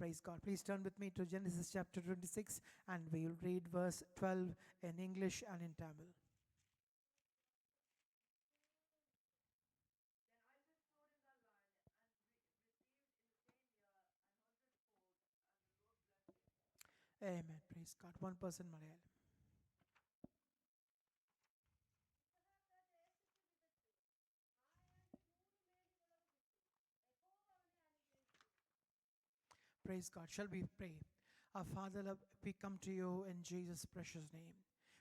Praise God. Please turn with me to Genesis chapter 26 and we'll read verse 12 in English and in Tamil. Amen. Praise God. One person, Malayalam. Praise God. Shall we pray? Our Father, love, we come to you in Jesus' precious name.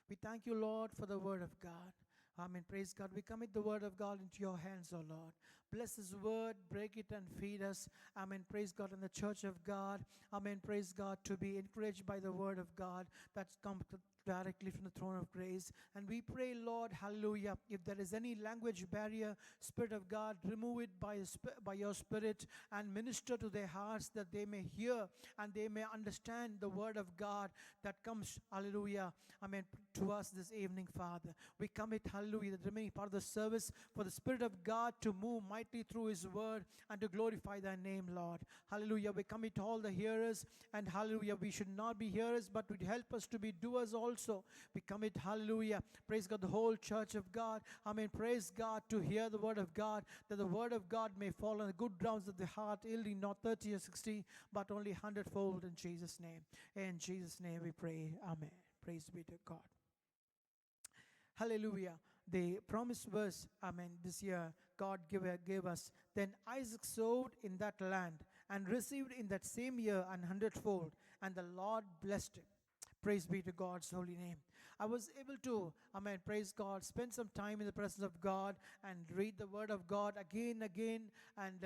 We thank you, Lord, for the word of God. Amen. Praise God. We commit the word of God into your hands, O Lord. Bless this word, break it and feed us. Amen. Praise God. In the church of God. Amen. Praise God. To be encouraged by the word of God that's come directly from the throne of grace. And we pray, Lord, hallelujah, if there is any language barrier, Spirit of God, remove it by your Spirit and minister to their hearts that they may hear and they may understand the word of God that comes, hallelujah, amen, to us this evening, Father. We commit, hallelujah, the remaining part of the service for the Spirit of God to move mightily through His word and to glorify thy name, Lord. Hallelujah. We commit all the hearers, and hallelujah, we should not be hearers, but would help us to be doers also. We commit, hallelujah, praise God, the whole church of God. Amen. Praise God, to hear the word of God, that the word of God may fall on the good grounds of the heart, yielding not 30 or 60, but only 100-fold in Jesus' name. In Jesus' name we pray. Amen. Praise be to God. Hallelujah. The promised verse, amen, this year God gave us. Then Isaac sowed in that land and received in that same year 100-fold, and the Lord blessed him. Praise be to God's holy name. I was able to, amen, praise God, spend some time in the presence of God and read the word of God again, and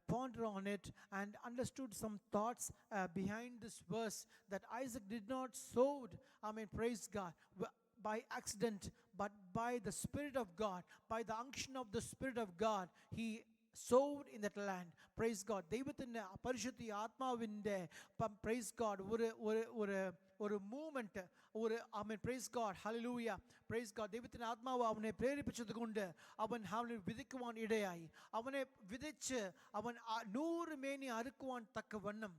ponder on it, and understood some thoughts behind this verse, that Isaac did not sow, amen, praise God, by accident, but by the Spirit of God, by the unction of the Spirit of God, he sowed in that land. Praise God. ദൈവത്തിൻ്റെ പരിശുദ്ധ ആത്മാവിൻ്റെ praise God ഒരു movement, ആമേൻ, praise God, ഹല്ലേലൂയ, praise God. ദൈവത്തിൻ്റെ ആത്മാവ് അവനെ പ്രേരിപ്പിച്ചത് കൊണ്ട് അവൻ വിതയ്ക്കുവാൻ ഇടയായി. അവനെ വിതച്ച് അവൻ 100 മേനി അറുക്കുവാൻ തക്കവണ്ണം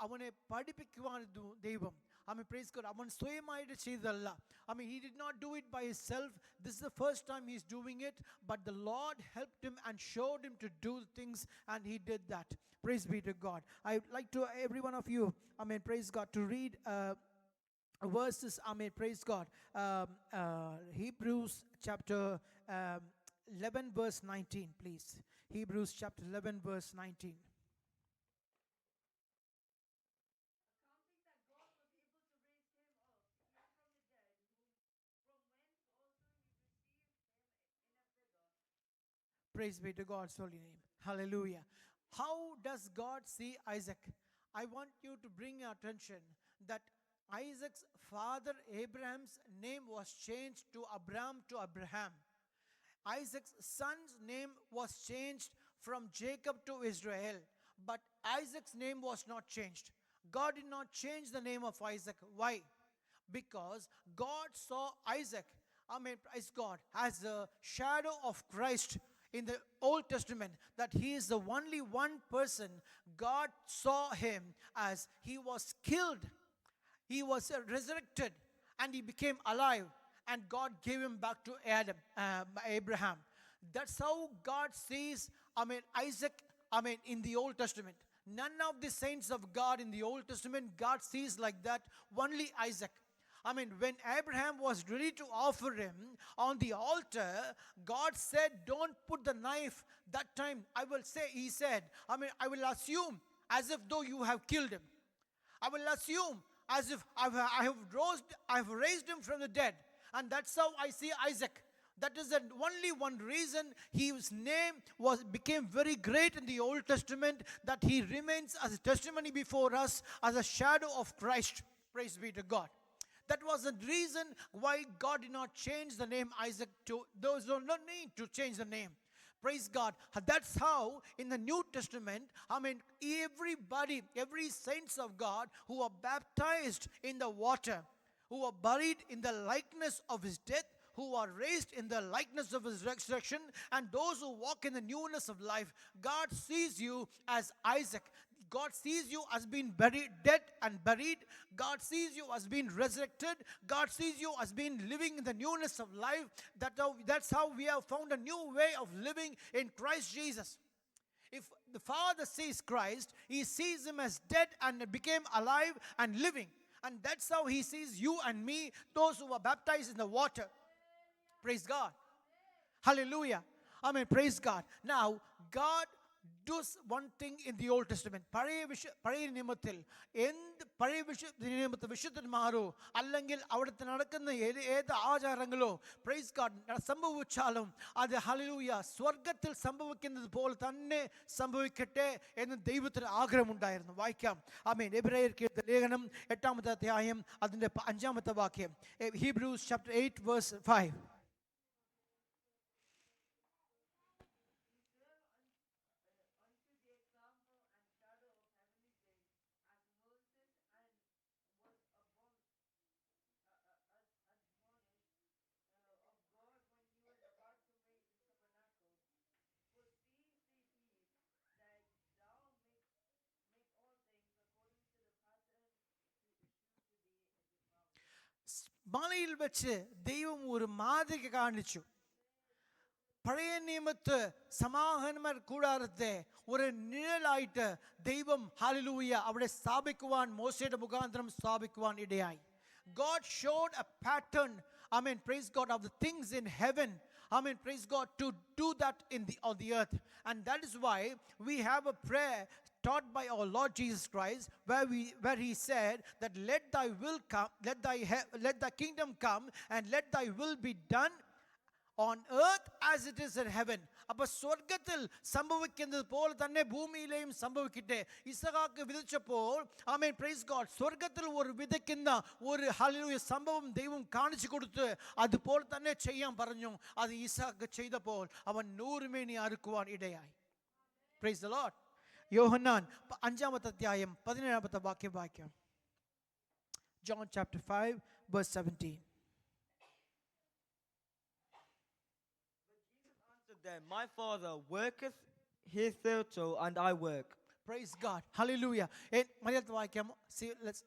അവനെ പഠിപ്പിക്കുവാൻ ദൈവം. I mean, praise God. അവൻ സ്വയമായിട്ട് ചെയ്തതല്ല. I mean, he did not do it by himself. This is the first time he's doing it, but the Lord helped him and showed him to do things, and he did that. Praise be to God. I'd like to every one of you, I mean, praise God, to read verses, I mean, praise God, Hebrews chapter 11 verse 19, please. Hebrews chapter 11 verse 19. Praise be to God's holy name. Hallelujah. How does God see Isaac? I want you to bring your attention that Isaac's father Abraham's name was changed to Abram to Abraham. Isaac's son's name was changed from Jacob to Israel, but Isaac's name was not changed. God did not change the name of Isaac. Why? Because God saw Isaac, I mean, praise God, as a shadow of Christ in the Old Testament, that he is the only one person. God saw him as he was killed, he was resurrected, and he became alive, and God gave him back to Abraham. That's how God sees, I mean, Isaac, I mean, in the Old Testament. None of the saints of God in the Old Testament God sees like that, only Isaac. I mean, when Abraham was ready to offer him on the altar, God said, don't put the knife. That time, he said, I mean, I will assume as if though you have killed him. I will assume as if I have raised him from the dead. And that's how I see Isaac. That is the only one reason his name became very great in the Old Testament, that he remains as a testimony before us as a shadow of Christ. Praise be to God. That was the reason why God did not change the name Isaac to those who don't need to change the name. Praise God. That's how in the New Testament, I mean, every saints of God who are baptized in the water, who are buried in the likeness of his death, who are raised in the likeness of his resurrection, and those who walk in the newness of life. God sees you as Isaac. God sees you as being buried, dead and buried. God sees you as being resurrected. God sees you as being living in the newness of life. That's how we have found a new way of living in Christ Jesus. If the Father sees Christ, he sees him as dead and became alive and living. And that's how he sees you and me, those who are baptized in the water. Praise God. Hallelujah. Amen. Praise God. Now, God does one thing in the Old Testament. പഴയ നിയമത്തിൽ പഴയ നിയമത്തിൽ വിശുദ്ധന്മാരോ അല്ലെങ്കിൽ അവിടുത്തെ നടക്കുന്ന ഏത് ആചാരങ്ങളോ praise God സംഭവിച്ചാലും അത് ഹല്ലേലൂയ സ്വർഗത്തിൽ സംഭവിക്കുന്നത് പോലെ തന്നെ സംഭവിക്കട്ടെ എന്ന് ദൈവത്തിന് ആഗ്രഹമുണ്ടായിരുന്നു. വായിക്കാം. ആമേൻ. എബ്രായർക്ക് ലേഖനം 8-ാമത്തെ അധ്യായം അതിൻ്റെ 5-ാമത്തെ വാക്യം. Hebrews chapter 8 verse 5. മലയിൽ വെച്ച് ദൈവം ഒരു മാതൃക കാണിച്ചു. പഴയ നിയമത്ത് സമാഗമന കൂടാരത്തെ ഒരു നിഴലായിട്ട് ദൈവം ഹല്ലേലൂയ അവിടെ സ്ഥാപിക്കുവാൻ മോശയുടെ മുഖാന്തരം സ്ഥാപിക്കുവാൻ ഇടയായി. God showed a pattern, amen, praise God, of the things in heaven. Amen, praise God, to do that on the earth. And that is why we have a prayer taught by our Lord Jesus Christ, where he said that let thy will come, let thy kingdom come, and let thy will be done on earth as it is in heaven. അപ്പോൾ സ്വർഗത്തിൽ സംഭവിക്കുന്നത് പോലെ തന്നെ ഭൂമിയിലെയും സംഭവിക്കട്ടെ. ഇസഹാക്ക് വിതച്ചപ്പോൾ ആമേൻ praise God സ്വർഗത്തിൽ ഒരു വിതയ്ക്കുന്ന ഒരു ഹല്ലേലൂയ സംഭവം ദൈവം കാണിച്ചു കൊടുത്ത് അതുപോലെ തന്നെ ചെയ്യാൻ പറഞ്ഞു. അത് ഇസഹാക്ക് ചെയ്തപ്പോൾ അവൻ 100 മേനി അറുക്കുവാൻ ഇടയായി. Praise the Lord. യോഹന്നാൻ 5-ാമത്തെ അധ്യായം 17-ാമത്തെ വാക്യം വായിക്കാം. John chapter 5 verse 17. Them, my Father worketh hitherto, and I work. Praise God. Hallelujah. മലയാളത്തിൽ വായിക്കാം. See, let's.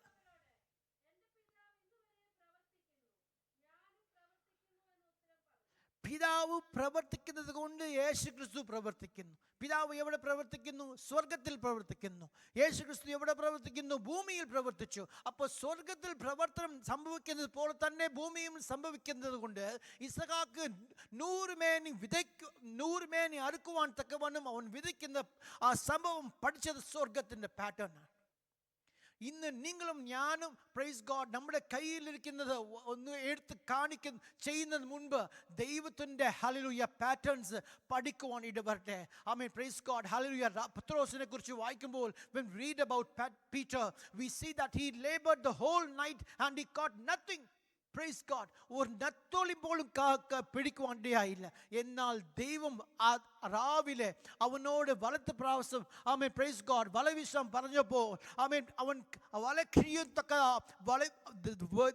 പിതാവ് പ്രവർത്തിക്കുന്നത് കൊണ്ട് യേശു ക്രിസ്തു പ്രവർത്തിക്കുന്നു. പിതാവ് എവിടെ പ്രവർത്തിക്കുന്നു? സ്വർഗത്തിൽ പ്രവർത്തിക്കുന്നു. യേശു ക്രിസ്തു എവിടെ പ്രവർത്തിക്കുന്നു? ഭൂമിയിൽ പ്രവർത്തിച്ചു. അപ്പോൾ സ്വർഗത്തിൽ പ്രവർത്തനം സംഭവിക്കുന്നത് പോലെ തന്നെ ഭൂമിയിൽ സംഭവിക്കുന്നത് കൊണ്ട് ഇസഹാക്ക് 100 മേനി അറുക്കുവാൻ തക്കവണ്ണം അവൻ വിതയ്ക്കുന്ന ആ സംഭവം പഠിച്ചത് സ്വർഗത്തിൻ്റെ പാറ്റേണാണ്. ഇന്ന് നിങ്ങളും ഞാനും പ്രൈസ് ഗോഡ് നമ്മുടെ കയ്യിലിരിക്കുന്നത് ഒന്ന് എടുത്ത് ചെയ്യുന്നതിന് മുൻപ് ദൈവത്തിൻ്റെ ഹല്ലേലൂയ പാറ്റേൺസ് പഠിക്കുവാൻ ഇടവരട്ടെ. ആമേൻ പ്രൈസ് ഗോഡ്. ഹല്ലേലൂയ. പത്രോസിനെ കുറിച്ച് വായിക്കുമ്പോൾ when we read about Peter, we see that he labored the whole night and he caught nothing. Praise God. ഒരു നത്തോളി പോലും പിടിക്കുവാൻ ഇടയായില്ല. എന്നാൽ ദൈവം രാവിലെ അവനോട് വലത്ത് പ്രാവശ്യം ആമേൻ പ്രൈസ് ഗോഡ് വല വീശാൻ പറഞ്ഞപ്പോൾ ആമേൻ അവൻ വലക്കിരിയത്തക്ക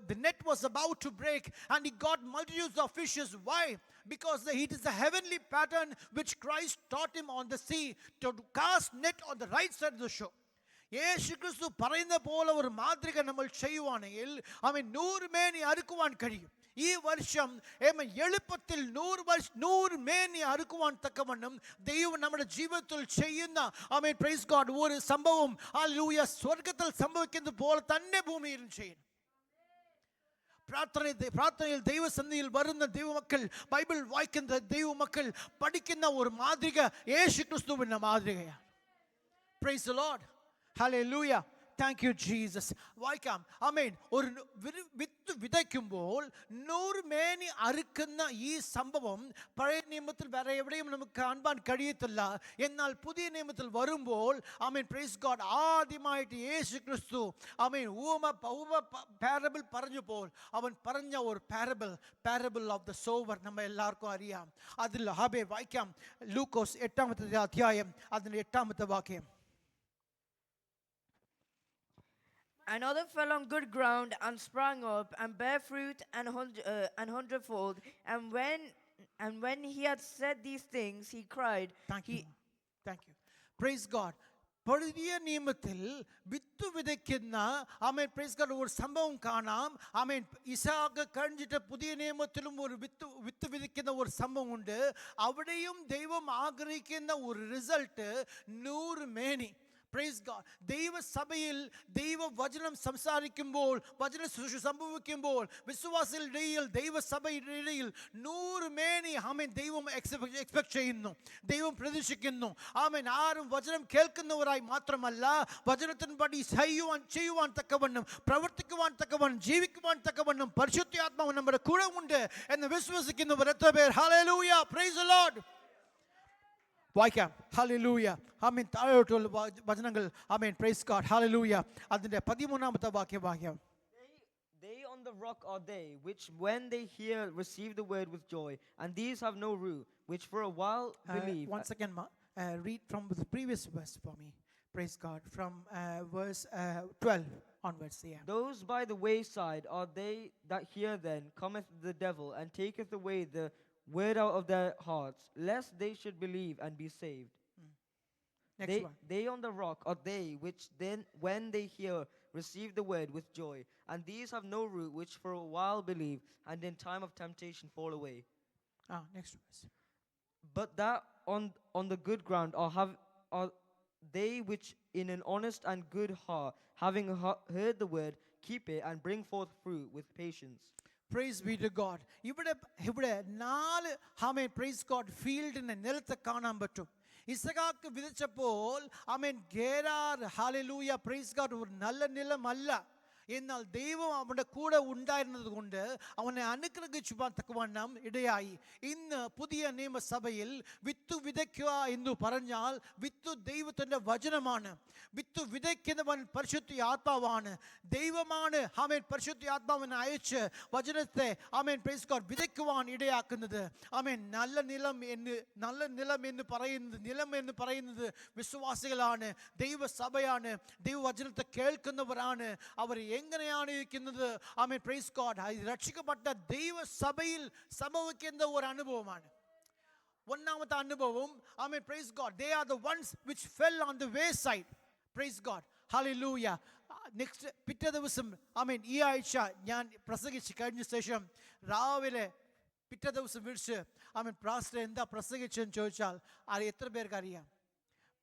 the net was about to break and he got multitudes of fishes. Why? Because it is the heavenly pattern which Christ taught him on the sea to cast net on the right side of the shore. യേശു ക്രിസ്തു പറയുന്ന പോലെ ഒരു മാതൃക നമ്മൾ ചെയ്യുവാണെങ്കിൽ അവൻ 100 മേനി അറുക്കുവാൻ കഴിയും. ഈ വർഷം എളുപ്പത്തിൽ 100 മേനി അറുക്കുവാൻ തക്കവണ്ണം ദൈവം നമ്മുടെ ജീവിതത്തിൽ ചെയ്യുന്ന ആമേൻ പ്രൈസ് ഗോഡ് ഒരു സംഭവം ഹല്ലേലൂയ സ്വർഗത്തിൽ സംഭവിക്കുന്നത് പോലെ തന്നെ ഭൂമിയിലും ചെയ്യണം. പ്രാർത്ഥനയിൽ ദൈവസന്നിധിയിൽ വരുന്ന ദൈവമക്കൾ, ബൈബിൾ വായിക്കുന്ന ദൈവമക്കൾ പഠിക്കുന്ന ഒരു മാതൃക യേശു ക്രിസ്തുവിൻ്റെ മാതൃകയാണ്. Price the Lord. Hallelujah. Thank you Jesus. വായിക്കാം. ആമേൻ. ഒരു വിത്ത് വിതയ്ക്കുമ്പോൾ 100 മേനി അറുക്കുന്ന ഈ സംഭവം പഴയ നിയമത്തിൽ വേറെ എവിടെയും നമുക്ക് കാണാൻ കഴിയത്തില്ല. എന്നാൽ പുതിയ നിയമത്തിൽ വരുമ്പോൾ ആമേൻ പ്രൈസ് ഗോഡ് ആദ്യമായിട്ട് യേശു ക്രിസ്തു ആമേൻ പാരബിൾ പറഞ്ഞപ്പോൾ അവൻ പറഞ്ഞ ഒരു പാരബിൾ ഓഫ് ദ സോവർ നമ്മൾ എല്ലാവർക്കും അറിയാം. അതിൽ വായിക്കാം. ലൂക്കോസ് 8-ാമത്തെ അധ്യായം അതിൻ്റെ 8-ാമത്തെ വാക്യം. Another fell on good ground and sprang up and bare fruit and hundredfold. And when he had said these things, he cried. Thank you. He, Thank you. Praise God. പുതിയ നിയമത്തിൽ വിത്ത് വിതയ്ക്കുന്ന ആമേൻ പ്രൈസ് ഗോഡ് ഒരു സംഭവം കാണാം. ആമേൻ ഇസാക്ക് കഴിഞ്ഞിട്ട് പുതിയ നിയമത്തിലും ഒരു വിത്ത് വിതയ്ക്കുന്ന ഒരു സംഭവമുണ്ട്. അവിടെയും ദൈവം ആഗ്രഹിക്കുന്ന ഒരു റിസൾട്ട് 100 മേനി. Praise God. ദൈവസഭയിൽ ദൈവവചനം സംസാരിക്കുമ്പോൾ, വചന ശുശ്രൂഷ സംഭവിക്കുമ്പോൾ, വിശ്വാസികളുടെ ഇടയിൽ ദൈവസഭയുടെ ഇടയിൽ 100 മേനി ആമേൻ ദൈവം എക്സ്പെക്ട് ചെയ്യുന്നു, ദൈവം പ്രതീക്ഷിക്കുന്നു. ആമേൻ ആരും വചനം കേൾക്കുന്നവരായി മാത്രമല്ല, വചനത്തിൻപടി ചെയ്യുവാൻ തക്കവണ്ണം, പ്രവർത്തിക്കുവാൻ തക്കവണ്ണം, ജീവിക്കുവാൻ തക്കവണ്ണം പരിശുദ്ധാത്മാവ് നമ്മുടെ കൂടെ ഉണ്ട് എന്ന് വിശ്വസിക്കുന്നവർ എത്ര പേർ? ഹല്ലേലൂയ, പ്രൈസ് ദി ലോർഡ്. വായിക്കാം. ഹല്ലേലൂയ. ആമേൻ. താഴോട്ടുള്ള വചനങ്ങൾ. ആമേൻ. Praise God. ഹല്ലേലൂയ. അതിന്റെ 13ാമത്തെ വാക്യം. They on the rock are they, which when they hear receive the word with joy, and these have no root, which for a while believe. Once again, read from the previous verse for me. Praise God. From verse 12 onwards. Yeah. Those by the wayside are they that hear then cometh the devil, and taketh away the word out of their hearts, lest they should believe and be saved. Next one. They on the rock are they which then when they hear receive the word with joy, and these have no root, which for a while believe, and in time of temptation fall away. Next verse. But that on the good ground are they which in an honest and good heart, having heard the word, keep it and bring forth fruit with patience. Praise be to God. ഇവിടെ 4 ആമേൻ praise God ഫീൽഡിനെ നിലത്ത് കാണാൻ പറ്റും. ഇസഹാക്ക് വിതച്ചപ്പോൾ ആമേൻ ഗേരാർ hallelujah praise God ഒരു നല്ല നിലമല്ല. എന്നാൽ ദൈവം അവൻ്റെ കൂടെ ഉണ്ടായിരുന്നത് കൊണ്ട് അവനെ അനുഗ്രഹിച്ചുവാൻ തക്കവണ്ണം ഇടയായി. ഇന്ന് പുതിയ നിയമസഭയിൽ വിത്ത് വിതയ്ക്കുക എന്ന് പറഞ്ഞാൽ വിത്ത് ദൈവത്തിൻ്റെ വചനമാണ്. വിത്ത് വിതയ്ക്കുന്നവൻ പരിശുദ്ധ ആത്മാവാണ്, ദൈവമാണ്. ആമേൻ പരിശുദ്ധ ആത്മാവിനെ അയച്ച് വചനത്തെ ആമേൻ പ്രൈസ് ഗോഡ് വിതയ്ക്കുവാൻ ഇടയാക്കുന്നത്. ആമേൻ നല്ല നിലം എന്ന് പറയുന്നത് വിശ്വാസികളാണ്, ദൈവസഭയാണ്, ദൈവവചനത്തെ കേൾക്കുന്നവരാണ്. അവർ എങ്ങനെയാണ് ഇരിക്കുന്നത്? ആമേൻ പ്രൈസ് ഗോഡ്. രക്ഷിക്കപ്പെട്ട ദൈവസഭയിൽ സംഭവിക്കുന്ന ഒരു അനുഭവമാണ്. ഒന്നാമത്തെ അനുഭവം ആമേൻ praise God, they are the ones which fell on the wayside. Praise God. ഹല്ലേലൂയ. നെക്സ്റ്റ് പിറ്റേ ദിവസം ആമേൻ ഈ ആഴ്ച ഞാൻ പ്രസംഗിച്ച് കഴിഞ്ഞ ശേഷം രാവിലെ പിറ്റേ ദിവസം വിളിച്ച് ആമേൻ പാസ്റ്റർ എന്താ പ്രസംഗിച്ചെന്ന് ചോദിച്ചാൽ എത്ര പേർക്ക് അറിയാം?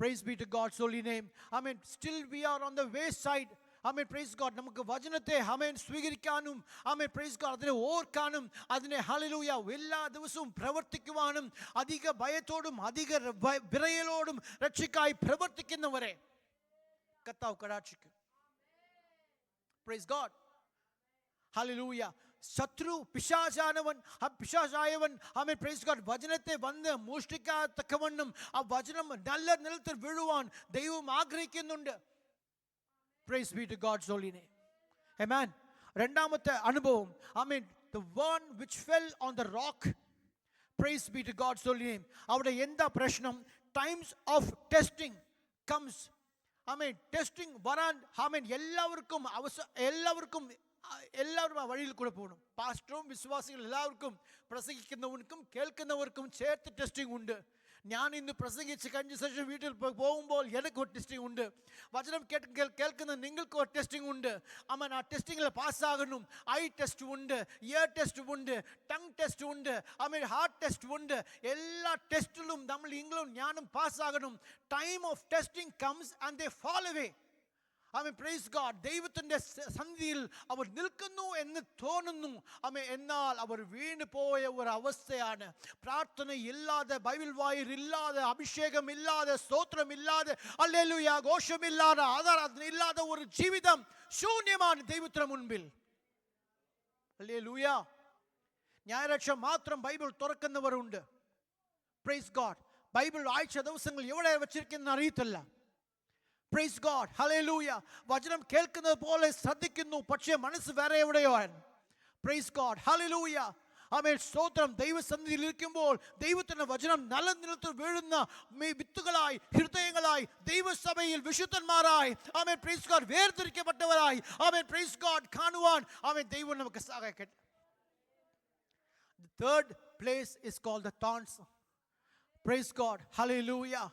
Praise be to God's holy name. Amen still we are on the wayside. Amen praise God. നമുക്ക് വചനത്തെ ആമേൻ സ്വീകരിക്കാനും ആമേൻ പ്രൈസ് ഗോഡ് അതിനെ ഓർക്കാനും അതിനെ ഹല്ലേലൂയ എല്ലാ ദിവസവും പ്രവർത്തിക്കുവാനും അധിക ഭയത്തോടും അധിക വിറയലോടും രക്ഷയ്ക്കായി പ്രവർത്തിക്കുന്നവരെ കർത്താവ് കടാക്ഷിക്കും. Price God. ഹല്ലേലൂയ. ശത്രു പിശാചായവൻ ആമേൻ പ്രൈസ് ഗോഡ് വചനത്തെ വന്ന് മോഷ്ടിക്കത്തക്കവണ്ണം ആ വചനം നല്ല നിലത്തിൽ വീഴുവാൻ ദൈവം ആഗ്രഹിക്കുന്നുണ്ട്. Praise be to God's holy name. Amen. രണ്ടാമത്തെ അനുഭവം ആമേൻ the one which fell on the rock. Praise be to God's holy name. അവിടെ എന്താ പ്രശ്നം? Times of testing comes. Amen testing വരാൻ ആമേൻ എല്ലാവരും ആ വഴിയിൽ കൂടെ പോകണം. പാസ്റ്ററും വിശ്വാസികൾ എല്ലാവർക്കും, പ്രസംഗിക്കുന്നവർക്കും കേൾക്കുന്നവർക്കും ചേർത്ത് ടെസ്റ്റിംഗ് ഉണ്ട്. ഞാൻ ഇന്ന് പ്രസംഗിച്ച് കഴിഞ്ഞ ശേഷം വീട്ടിൽ പോകുമ്പോൾ എനിക്ക് ഒരു ടെസ്റ്റിംഗ് ഉണ്ട്. വചനം കേൾക്കുന്ന നിങ്ങൾക്ക് ഒരു ടെസ്റ്റിംഗ് ഉണ്ട്. ആമേൻ ആ ടെസ്റ്റിങ്ങിൽ പാസ്സാകണം. ഐ ടെസ്റ്റ് ഉണ്ട്, ഇയർ ടെസ്റ്റ് ഉണ്ട്, ടങ് ടെസ്റ്റ് ഉണ്ട്, ആമേൻ ഹാർട്ട് ടെസ്റ്റ് ഉണ്ട്. എല്ലാ ടെസ്റ്റിലും നിങ്ങളും ഞാനും പാസ്സാകണം. Time of testing comes and they fall away. ആമേൻ പ്രൈസ് ഗോഡ്. ദൈവത്തിൻ്റെ സന്നിധിയിൽ അവർ നിൽക്കുന്നു എന്ന് തോന്നുന്നു. ആമേൻ എന്നാൽ അവർ വീണ് പോയ ഒരു അവസ്ഥയാണ്. പ്രാർത്ഥനയില്ലാതെ, ബൈബിൾ വായനയില്ലാതെ, അഭിഷേകമില്ലാതെ, സ്തോത്രമില്ലാതെ, ഹല്ലേലൂയ ഘോഷമില്ലാതെ, ആരാധന ഇല്ലാതെ ഒരു ജീവിതം ശൂന്യമാണ് ദൈവത്തിന് മുൻപിൽ. ഹല്ലേലൂയ. ഞായറാഴ്ച മാത്രം ബൈബിൾ തുറക്കുന്നവരുണ്ട്. Praise God. ബൈബിൾ ആഴ്ച ദിവസങ്ങൾ എവിടെ വെച്ചിരിക്കുന്ന അറിയത്തില്ല. Praise God. ഹല്ലേലൂയ. വചനം കേൾക്കുന്നത് പോലെ ശ്രദ്ധിക്കുന്നു, പക്ഷേ മനസ്സ് വേറെ എവിടെയോ. Price God. ഹല്ലേലൂയ. ആമേൻ സ്തോത്രം. ദൈവസന്നിധിയിൽ ഇരിക്കുമ്പോൾ ദൈവത്തിന്റെ വചനം നല്ല നിലത്ത് വീഴുന്ന വിത്തുകളായി, ഹൃദയങ്ങളായി, ദൈവസഭയിൽ വിശുദ്ധന്മാരായി, ആമേൻ പ്രൈസ് ഗോഡ് വേർതിരിക്കപ്പെട്ടവരായി, ആമേൻ പ്രൈസ് ഗോഡ് കാണുവാൻ ആമേൻ ദൈവം നമുക്ക് സഹായിക്കട്ടെ. The third place is called the thorns. Praise God. Hallelujah.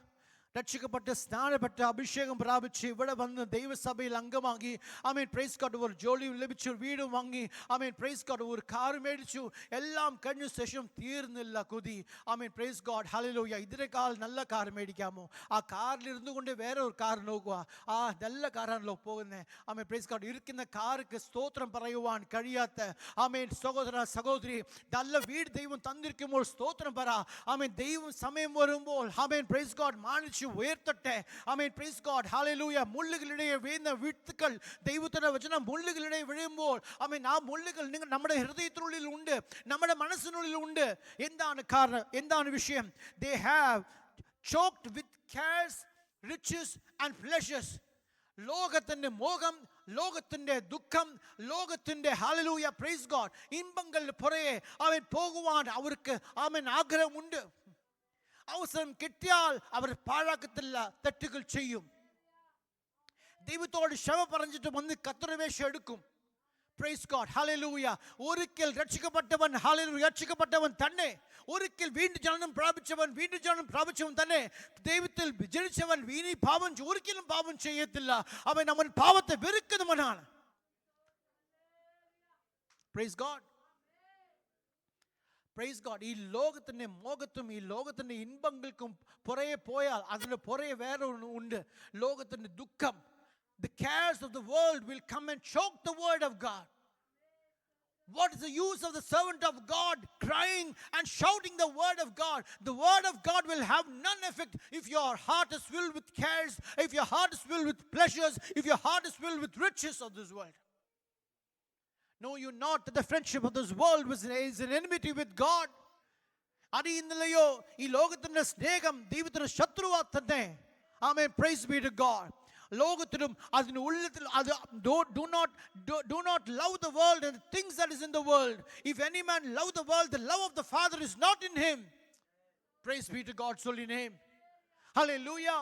രക്ഷിക്കപ്പെട്ട് സ്നാനപ്പെട്ട് അഭിഷേകം പ്രാപിച്ച് ഇവിടെ വന്ന് ദൈവസഭയിൽ അംഗമാക്കി, ആമേൻ പ്രൈസ് ഗോഡ് ഒരു ജോലിയും ലഭിച്ചു, വീടും വാങ്ങി, ആമേൻ പ്രൈസ് ഗോഡ് ഒരു കാർ മേടിച്ചു, എല്ലാം കഴിഞ്ഞ ശേഷം തീർന്നില്ല കൊതി. ആമേൻ പ്രൈസ് ഗോഡ് ഹല്ലേലൂയ. ഇതിനേക്കാൾ നല്ല കാർ മേടിക്കാമോ? ആ കാറിലിരുന്നു കൊണ്ട് വേറെ ഒരു കാർ നോക്കുക, ആ നല്ല കാറാണല്ലോ പോകുന്നത്. ആമേൻ പ്രൈസ് ഗോഡ്. ഇരിക്കുന്ന കാർക്ക് സ്തോത്രം പറയുവാൻ കഴിയാത്ത, ആമേൻ സഹോദര സഹോദരി, നല്ല വീട് ദൈവം തന്നിരിക്കുമ്പോൾ സ്തോത്രം പറ. ആമേൻ ദൈവം സമയം വരുമ്പോൾ ആമേൻ പ്രൈസ് ഗോഡ് മാനിച്ചു ഉയർത്തട്ടെ. ആമേൻ പ്രൈസ് ഗോഡ് ഹല്ലേലൂയ. മുള്ളുകളിടെ വീഴുന്ന വിത്തുകൾ, ദൈവത്തിന്റെ വചനം മുള്ളുകളിടെ വീഴുമ്പോൾ ആമേൻ ആ മുള്ളുകൾ നമ്മുടെ ഹൃദയത്തിനുള്ളിൽ ഉണ്ട്, നമ്മുടെ മനസ്സിനുള്ളിൽ ഉണ്ട്. എന്താണ് കാരണം? എന്താണ് വിഷയം? They have choked with cares, riches and pleasures. ലോകത്തിന്റെ മോഹം, ലോകത്തിന്റെ ദുഃഖം, ലോകത്തിന്റെ ഹല്ലേലൂയ പ്രൈസ് ഗോഡ് ഇമ്പങ്ങളിൽ പുറകെ അവൻ പോകുവാൻ അവർക്ക് ആമേൻ ആഗ്രഹമുണ്ട്. അവസരം കിട്ടിയാൽ അവർ പാഴാക്കത്തില്ല, തെറ്റുകൾ ചെയ്യും. ദൈവത്തോട് ക്ഷമ പറഞ്ഞിട്ട് വന്ന് കർത്തൃവേഷം എടുക്കും. Price God hallelujah. ഒരിക്കൽ രക്ഷിക്കപ്പെട്ടവൻ, ഹല്ലേലൂയ രക്ഷിക്കപ്പെട്ടവൻ തന്നെ, ഒരിക്കൽ വീണ്ടും ജനനം പ്രാപിച്ചവൻ തന്നെ, ദൈവത്തിൽ ജനിച്ചവൻ ഇനി ഒരിക്കലും പാപം ചെയ്യത്തില്ല. അവൻ പാപത്തെ വെറുക്കുന്നവനാണ്. Praise God. Praise God. ഈ ലോകത്തിൻ്റെ മോഹത്തും ഈ ലോകത്തിൻ്റെ ഇൻപങ്ങൾക്കും പുറകെ പോയാൽ അതിന് പുറകെ വേറെ ഉണ്ട്, ലോകത്തിൻ്റെ ദുഃഖം. The cares of the world will come and choke the word of God. What is the use of the servant of God crying and shouting the word of God? The word of God will have none effect if your heart is filled with cares, if your heart is filled with pleasures, if your heart is filled with riches of this world. Know you not that the friendship of this world is an enmity with God? അറിയുന്നില്ലയോ ഈ ലോകത്തിന്റെ സ്നേഹം ദൈവത്തിന്റെ ശത്രുവാ തന്നെ. ആമേൻ price be to God. ലോകത്തിലും അതിന് ഉള്ളിൽ അത് do not love the world and the things that is in the world. If any man love the world, the love of the Father is not in him. Praise be to God's holy name. Hallelujah.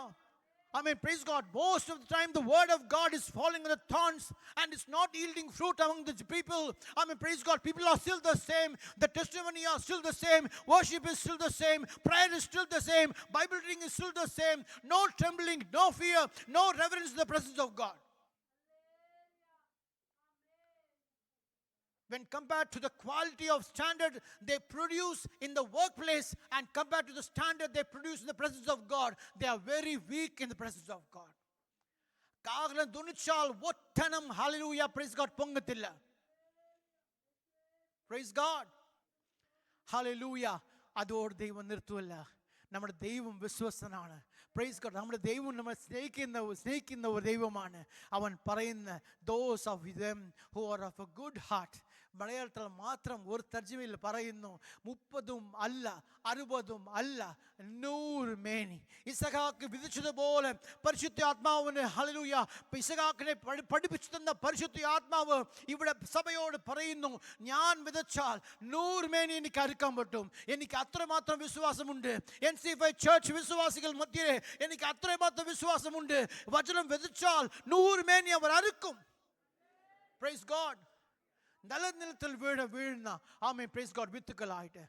Amen. Praise God. Most of the time the word of God is falling on the thorns and it's not yielding fruit among the people. Amen. Praise God. People are still the same. The testimony are still the same. Worship is still the same. Prayer is still the same. Bible reading is still the same. No trembling, no fear, no reverence in the presence of God. When compared to the quality of standard they produce in the workplace and compared to the standard they produce in the presence of God, they are very weak in the presence of God. കാഹളം ധ്വനിച്ചാൽ ഒറ്റനം ഹല്ലേലൂയ praise God പൊങ്ങത്തില്ല. Praise God ഹല്ലേലൂയ. അതോട് ദൈവം നിർത്തുവല്ല. നമ്മുടെ ദൈവം വിശ്വസ്തനാണ്. Praise God. നമ്മുടെ ദൈവം നമ്മളെ സ്നേഹിക്കുന്ന ഒരു ദൈവമാണ്. അവൻ പറയുന്ന those of them who are of a good heart. മലയാളത്തിൽ മാത്രം ഒരു തർജ്ജിമയിൽ പറയുന്നു 30 അല്ല 60 അല്ല 100 മേനി. ഇസഹാക്ക് വിധിച്ചതുപോലെ പരിശുദ്ധ ആത്മാവിന് ഹല്ലേലൂയ ഇസഹാക്കിനെ പഠിപ്പിച്ചു തന്ന പരിശുദ്ധ ആത്മാവ് ഇവിടെ സഭയോട് പറയുന്നു, ഞാൻ വിതച്ചാൽ 100 മേനി എനിക്ക് അറുക്കാൻ പറ്റും. എനിക്ക് അത്രമാത്രം വിശ്വാസമുണ്ട്. NC5 ചർച്ച് വിശ്വാസികൾ മധ്യേ എനിക്ക് അത്രമാത്രം വിശ്വാസമുണ്ട്. വചനം വിതച്ചാൽ 100 മേനി അവർ അറുക്കും. Praise God. നല്ല നിലത്തിൽ വീഴുന്ന ആമേൻ പ്രൈസ് ഗോഡ് വിത്തുകളായിട്ട്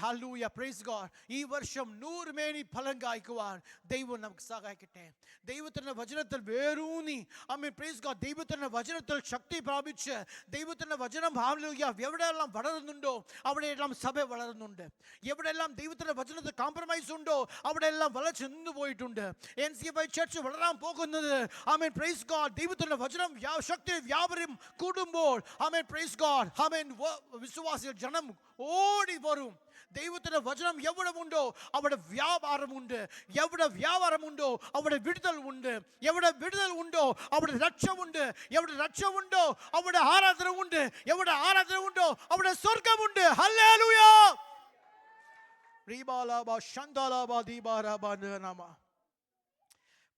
ഹല്ലേലൂയ പ്രൈസ് ഗോഡ് ഈ വർഷം 100 മേനി ഫലം കായ്ക്കുവാൻ ദൈവം നമുക്ക് സഹായിക്കട്ടെ. ദൈവത്തിന്റെ വചനത്തിൽ വേരൂന്നി ആമേൻ പ്രൈസ് ഗോഡ് ദൈവത്തിന്റെ വചനത്തിൽ ശക്തി പ്രാപിച്ച് ദൈവത്തിന്റെ വചനം ഹല്ലേലൂയ എവിടെയെല്ലാം വളരുന്നുണ്ടോ അവിടെയെല്ലാം സഭ വളരുന്നുണ്ട്. എവിടെയെല്ലാം ദൈവത്തിന്റെ വചനത്തിൽ കോംപ്രമൈസ് ഉണ്ടോ അവിടെയെല്ലാം വളർച്ച നിന്ന് പോയിട്ടുണ്ട്. NC5 ചർച്ച് വളരാൻ പോകുന്നത് ആമേൻ പ്രൈസ് ഗോഡ് ദൈവത്തിന്റെ വചനം ശക്തി വ്യാപാരം കൂടുമ്പോൾ ആമേൻ പ്രൈസ് ഗോഡ് ആമേൻ വിശ്വാസികൾ ജനം ഓടി വരും. ദൈവത്തിന്റെ വചനം എവിടെ ഉണ്ടോ അവിടെ വ്യാപാരമുണ്ട്. എവിടെ വ്യാപാരമുണ്ടോ അവിടെ വിടുതൽ ഉണ്ട്. എവിടെ വിടുതൽ ഉണ്ടോ അവിടെ രക്ഷമുണ്ട്. എവിടെ രക്ഷമുണ്ടോ അവിടെ ആരാധന ഉണ്ട്. എവിടെ ആരാധന ഉണ്ടോ അവിടെ സ്വർഗമുണ്ട്. ഹല്ലേലൂയ.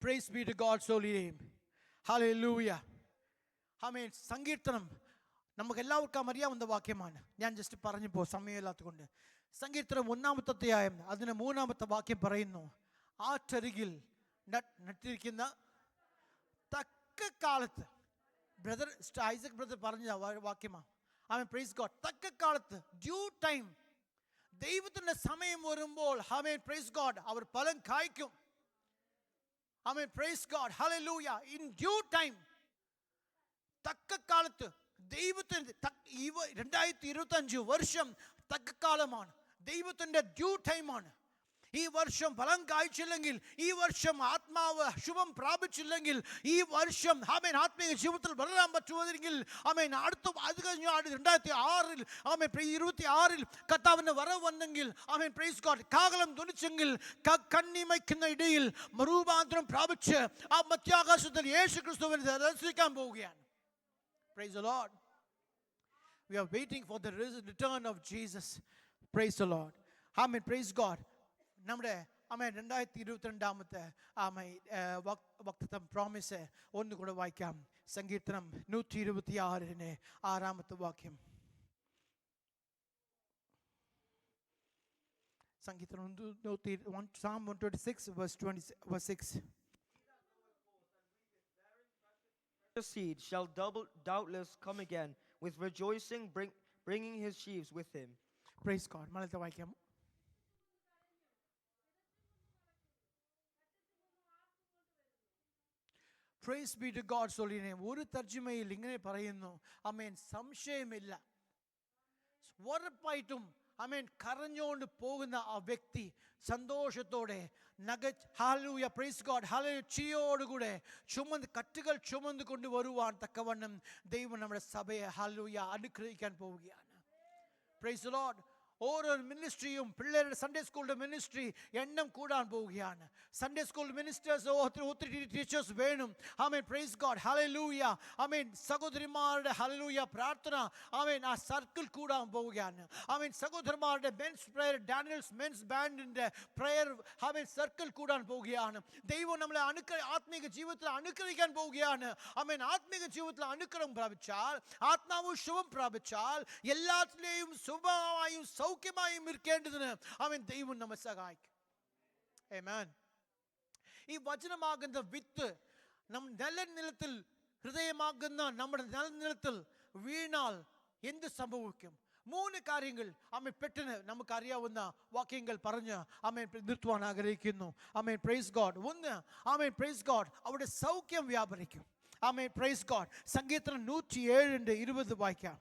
Praise be to God's holy name. Hallelujah. ആമേൻ. സങ്കീർത്തനം നമുക്ക് എല്ലാവർക്കും അറിയാവുന്ന വാക്യമാണ്. ഞാൻ ജസ്റ്റ് പറഞ്ഞു പോ, സമയമില്ലാത്തതുകൊണ്ട്. സങ്കീർത്തനം 1-ാമത്തെ അധ്യായം അതിന് 3-ാമത്തെ വാക്യം പറയുന്നു, ആറ്റരികിൽ നട്ടിരിക്കുന്ന തക്ക കാലത്ത്. ബ്രദർ ഐസക് ബ്രദർ പറഞ്ഞ വാക്യമാണ്. ആമേൻ, പ്രൈസ് ഗോഡ്. തക്ക കാലത്ത്, ഡ്യൂ ടൈം, ദൈവത്തിന്റെ സമയം വരുമ്പോൾ, ആമേൻ, പ്രൈസ് ഗോഡ്, അവർ ഫലം കായ്ക്കും. ആമേൻ, പ്രൈസ് ഗോഡ്, ഹല്ലേലൂയ. ഇൻ ഡ്യൂ ടൈം, തക്ക കാലത്ത് ദൈവത്തിന് 2025 വർഷം തക്കക്കാലമാണ്, ദൈവത്തിന്റെ ഡ്യൂ ടൈമാണ്. ഈ വർഷം ഫലം കായ്ച്ചില്ലെങ്കിൽ, ഈ വർഷം ആത്മാവ് ശുഭം പ്രാപിച്ചില്ലെങ്കിൽ, ഈ വർഷം ആമേൻ ആത്മീയ ജീവിതത്തിൽ വളരാൻ പറ്റുമെങ്കിൽ, ആമേൻ അടുത്ത അത് കഴിഞ്ഞ 2006 ആമേൻ 26 കർത്താവിന്റെ വരവ് വന്നെങ്കിൽ, ആമേൻ പ്രൈസ് ഗോഡ്, കാഹളം ധ്വനിച്ചെങ്കിൽ, കണ്ണിമയ്ക്കുന്ന ഇടയിൽ രൂപാന്തരം പ്രാപിച്ച് ആ മധ്യാകാശത്തിൽ യേശു ക്രിസ്തുവിനെ ദർശിക്കാൻ പോവുകയാണ്. Praise the Lord. We are waiting for the return of Jesus. Praise the Lord. Amen. Praise God. നമ്മുടെ ആമേൻ 2022 ആമേൻ വക്തത്വം പ്രോമിസ് ഒന്നുകൂടെ വായിക്കാം. സങ്കീർത്തനം 126 6-ാമത്തെ വാക്യം. സങ്കീർത്തനം Psalm 126 verse 6. The seed shall doubtless come again with rejoicing, bringing his sheaves with him. Praise God. മലയാളത്തിൽ വായിക്കാം. Praise be to God's holy name. ഒരു തർജ്ജിമയിൽ ഇങ്ങനെ പറയുന്നു, ആമേൻ, സംശയമില്ല, ഉറപ്പായിട്ടും ആമേൻ കരഞ്ഞുകൊണ്ട് പോകുന്ന ആ വ്യക്തി സന്തോഷത്തോടെ ഹല്ലേലൂയ, പ്രൈസ് ഗോഡ്, ഹല്ലേലൂയ, ചിരിയോടുകൂടെ കറ്റുകൾ ചുമന്ന് കൊണ്ടുവരുവാൻ തക്കവണ്ണം ദൈവം നമ്മുടെ സഭയെ ഹല്ലേലൂയ അനുഗ്രഹിക്കാൻ പോവുകയാണ്. Price the Lord. ഓരോ മിനിസ്ട്രിയും, പിള്ളേരുടെ സൺഡേ സ്കൂളിൻ്റെ മിനിസ്ട്രി എണ്ണം കൂടാൻ പോവുകയാണ്. സൺഡേ സ്കൂൾ മിനിസ്റ്റേഴ്സ് ഒത്തിരി ടീച്ചേഴ്സ് വേണം. ആമേൻ, പ്രൈസ് ഗോഡ്, ഹല്ലേലൂയ. ആമേൻ, സഹോദരിമാരുടെ ഹല്ലേലൂയ പ്രാർത്ഥന, ആമേൻ, ആ സർക്കിൾ കൂടാൻ പോവുകയാണ്. ആമേൻ, സഹോദരന്മാരുടെ മെൻസ് പ്രയർ, ഡാനിയൽസ് മെൻസ് ബാൻഡിൻ്റെ പ്രയർ, ആമേൻ, സർക്കിൾ കൂടാൻ പോവുകയാണ്. ദൈവം നമ്മളെ ആത്മീക ജീവിതത്തിൽ അനുഗ്രഹിക്കാൻ പോവുകയാണ്. ആമേൻ, ആത്മീക ജീവിതത്തിൽ അനുഗ്രഹം പ്രാപിച്ചാൽ, ആത്മാവ് ശുഭം പ്രാപിച്ചാൽ, എല്ലാത്തിലെയും ശുഭമായും സൗഖ്യമായും ഇരിക്കേണ്ടതിന് അവൻ ദൈവം നമ്മെ സഹായിക്കും. ആമേൻ. ഈ വചനമാകുന്ന വിത്ത് നിലനിലത്തിൽ, ഹൃദയമാകുന്ന നമ്മുടെ നിലനിലത്തിൽ വീണാൽ എന്ത് സംഭവിക്കും? 3 കാര്യങ്ങൾ അമ്മ പെട്ടെന്ന് നമുക്കറിയാവുന്ന വാക്യങ്ങൾ പറഞ്ഞ് അമ്മ നിർത്തുവാൻ ആഗ്രഹിക്കുന്നു. ആമേൻ, പ്രൈസ് ഗോഡ്. 1, ആമേൻ, പ്രൈസ് ഗോഡ്, അവിടെ സൗഖ്യം വ്യാപരിക്കും. ആമേൻ, പ്രൈസ് ഗോഡ്. സങ്കീർത്തനം 107:20 വായിക്കാം.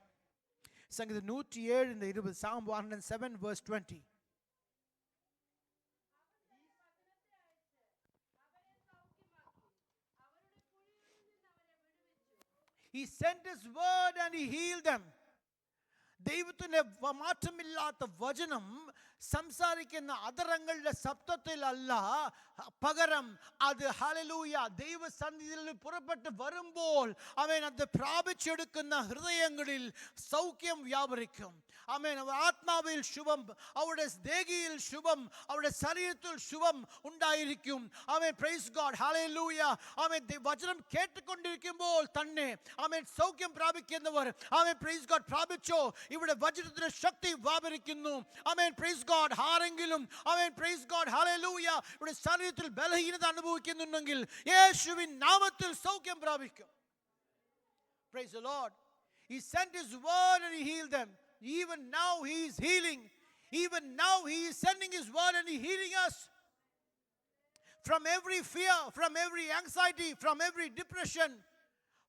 സംഗീതം 107:20. Psalm 107 verse 20. He sent his word and he healed them. ദൈവത്തിന്റെ മാറ്റമില്ലാത്ത വചനം സംസാരിക്കുന്ന അധരങ്ങളുടെ ശബ്ദത്തിലല്ല, പകരം അത് ഹല്ലേലൂയ ദൈവസന്നിധിയിൽ പുറപ്പെട്ട് വരുമ്പോൾ അവൻ അത് പ്രാപിച്ചെടുക്കുന്ന ഹൃദയങ്ങളിൽ സൗഖ്യം വ്യാപരിക്കും. ആമേൻ. ആത്മാവിൽ ശുഭം, അവരുടെ ദേഹിയിൽ ശുഭം, അവരുടെ ശരീരത്തിൽ ശുഭം ഉണ്ടായിരിക്കും. ആമേൻ, പ്രൈസ് ഗോഡ്, ഹല്ലേലൂയ. ആമേൻ, വചനം കേട്ടുകൊണ്ടിരിക്കുമ്പോൾ തന്നെ ആമേൻ സൗഖ്യം പ്രാപിക്കുന്നവർ, ആമേൻ, പ്രൈസ് ഗോഡ്, പ്രാപിച്ചോ, ഇവിടെ വചനത്തിന്റെ ശക്തി വ്യാപരിക്കുന്നു. ആമേൻ, പ്രൈസ് ഗോഡ്. ആരെങ്കിലും ആമേൻ, പ്രൈസ് ഗോഡ്, ഹല്ലേലൂയ, ഇവിടെ ശരീരത്തിൽ ബലഹീനത അനുഭവിക്കുന്നുണ്ടെങ്കിൽ യേശുവിൻ നാമത്തിൽ സൗഖ്യം പ്രാപിക്കും. Praise the Lord. He sent his word and he healed them. Even now he is healing. Even now he is sending his word and he healing us from every fear, from every anxiety, from every depression,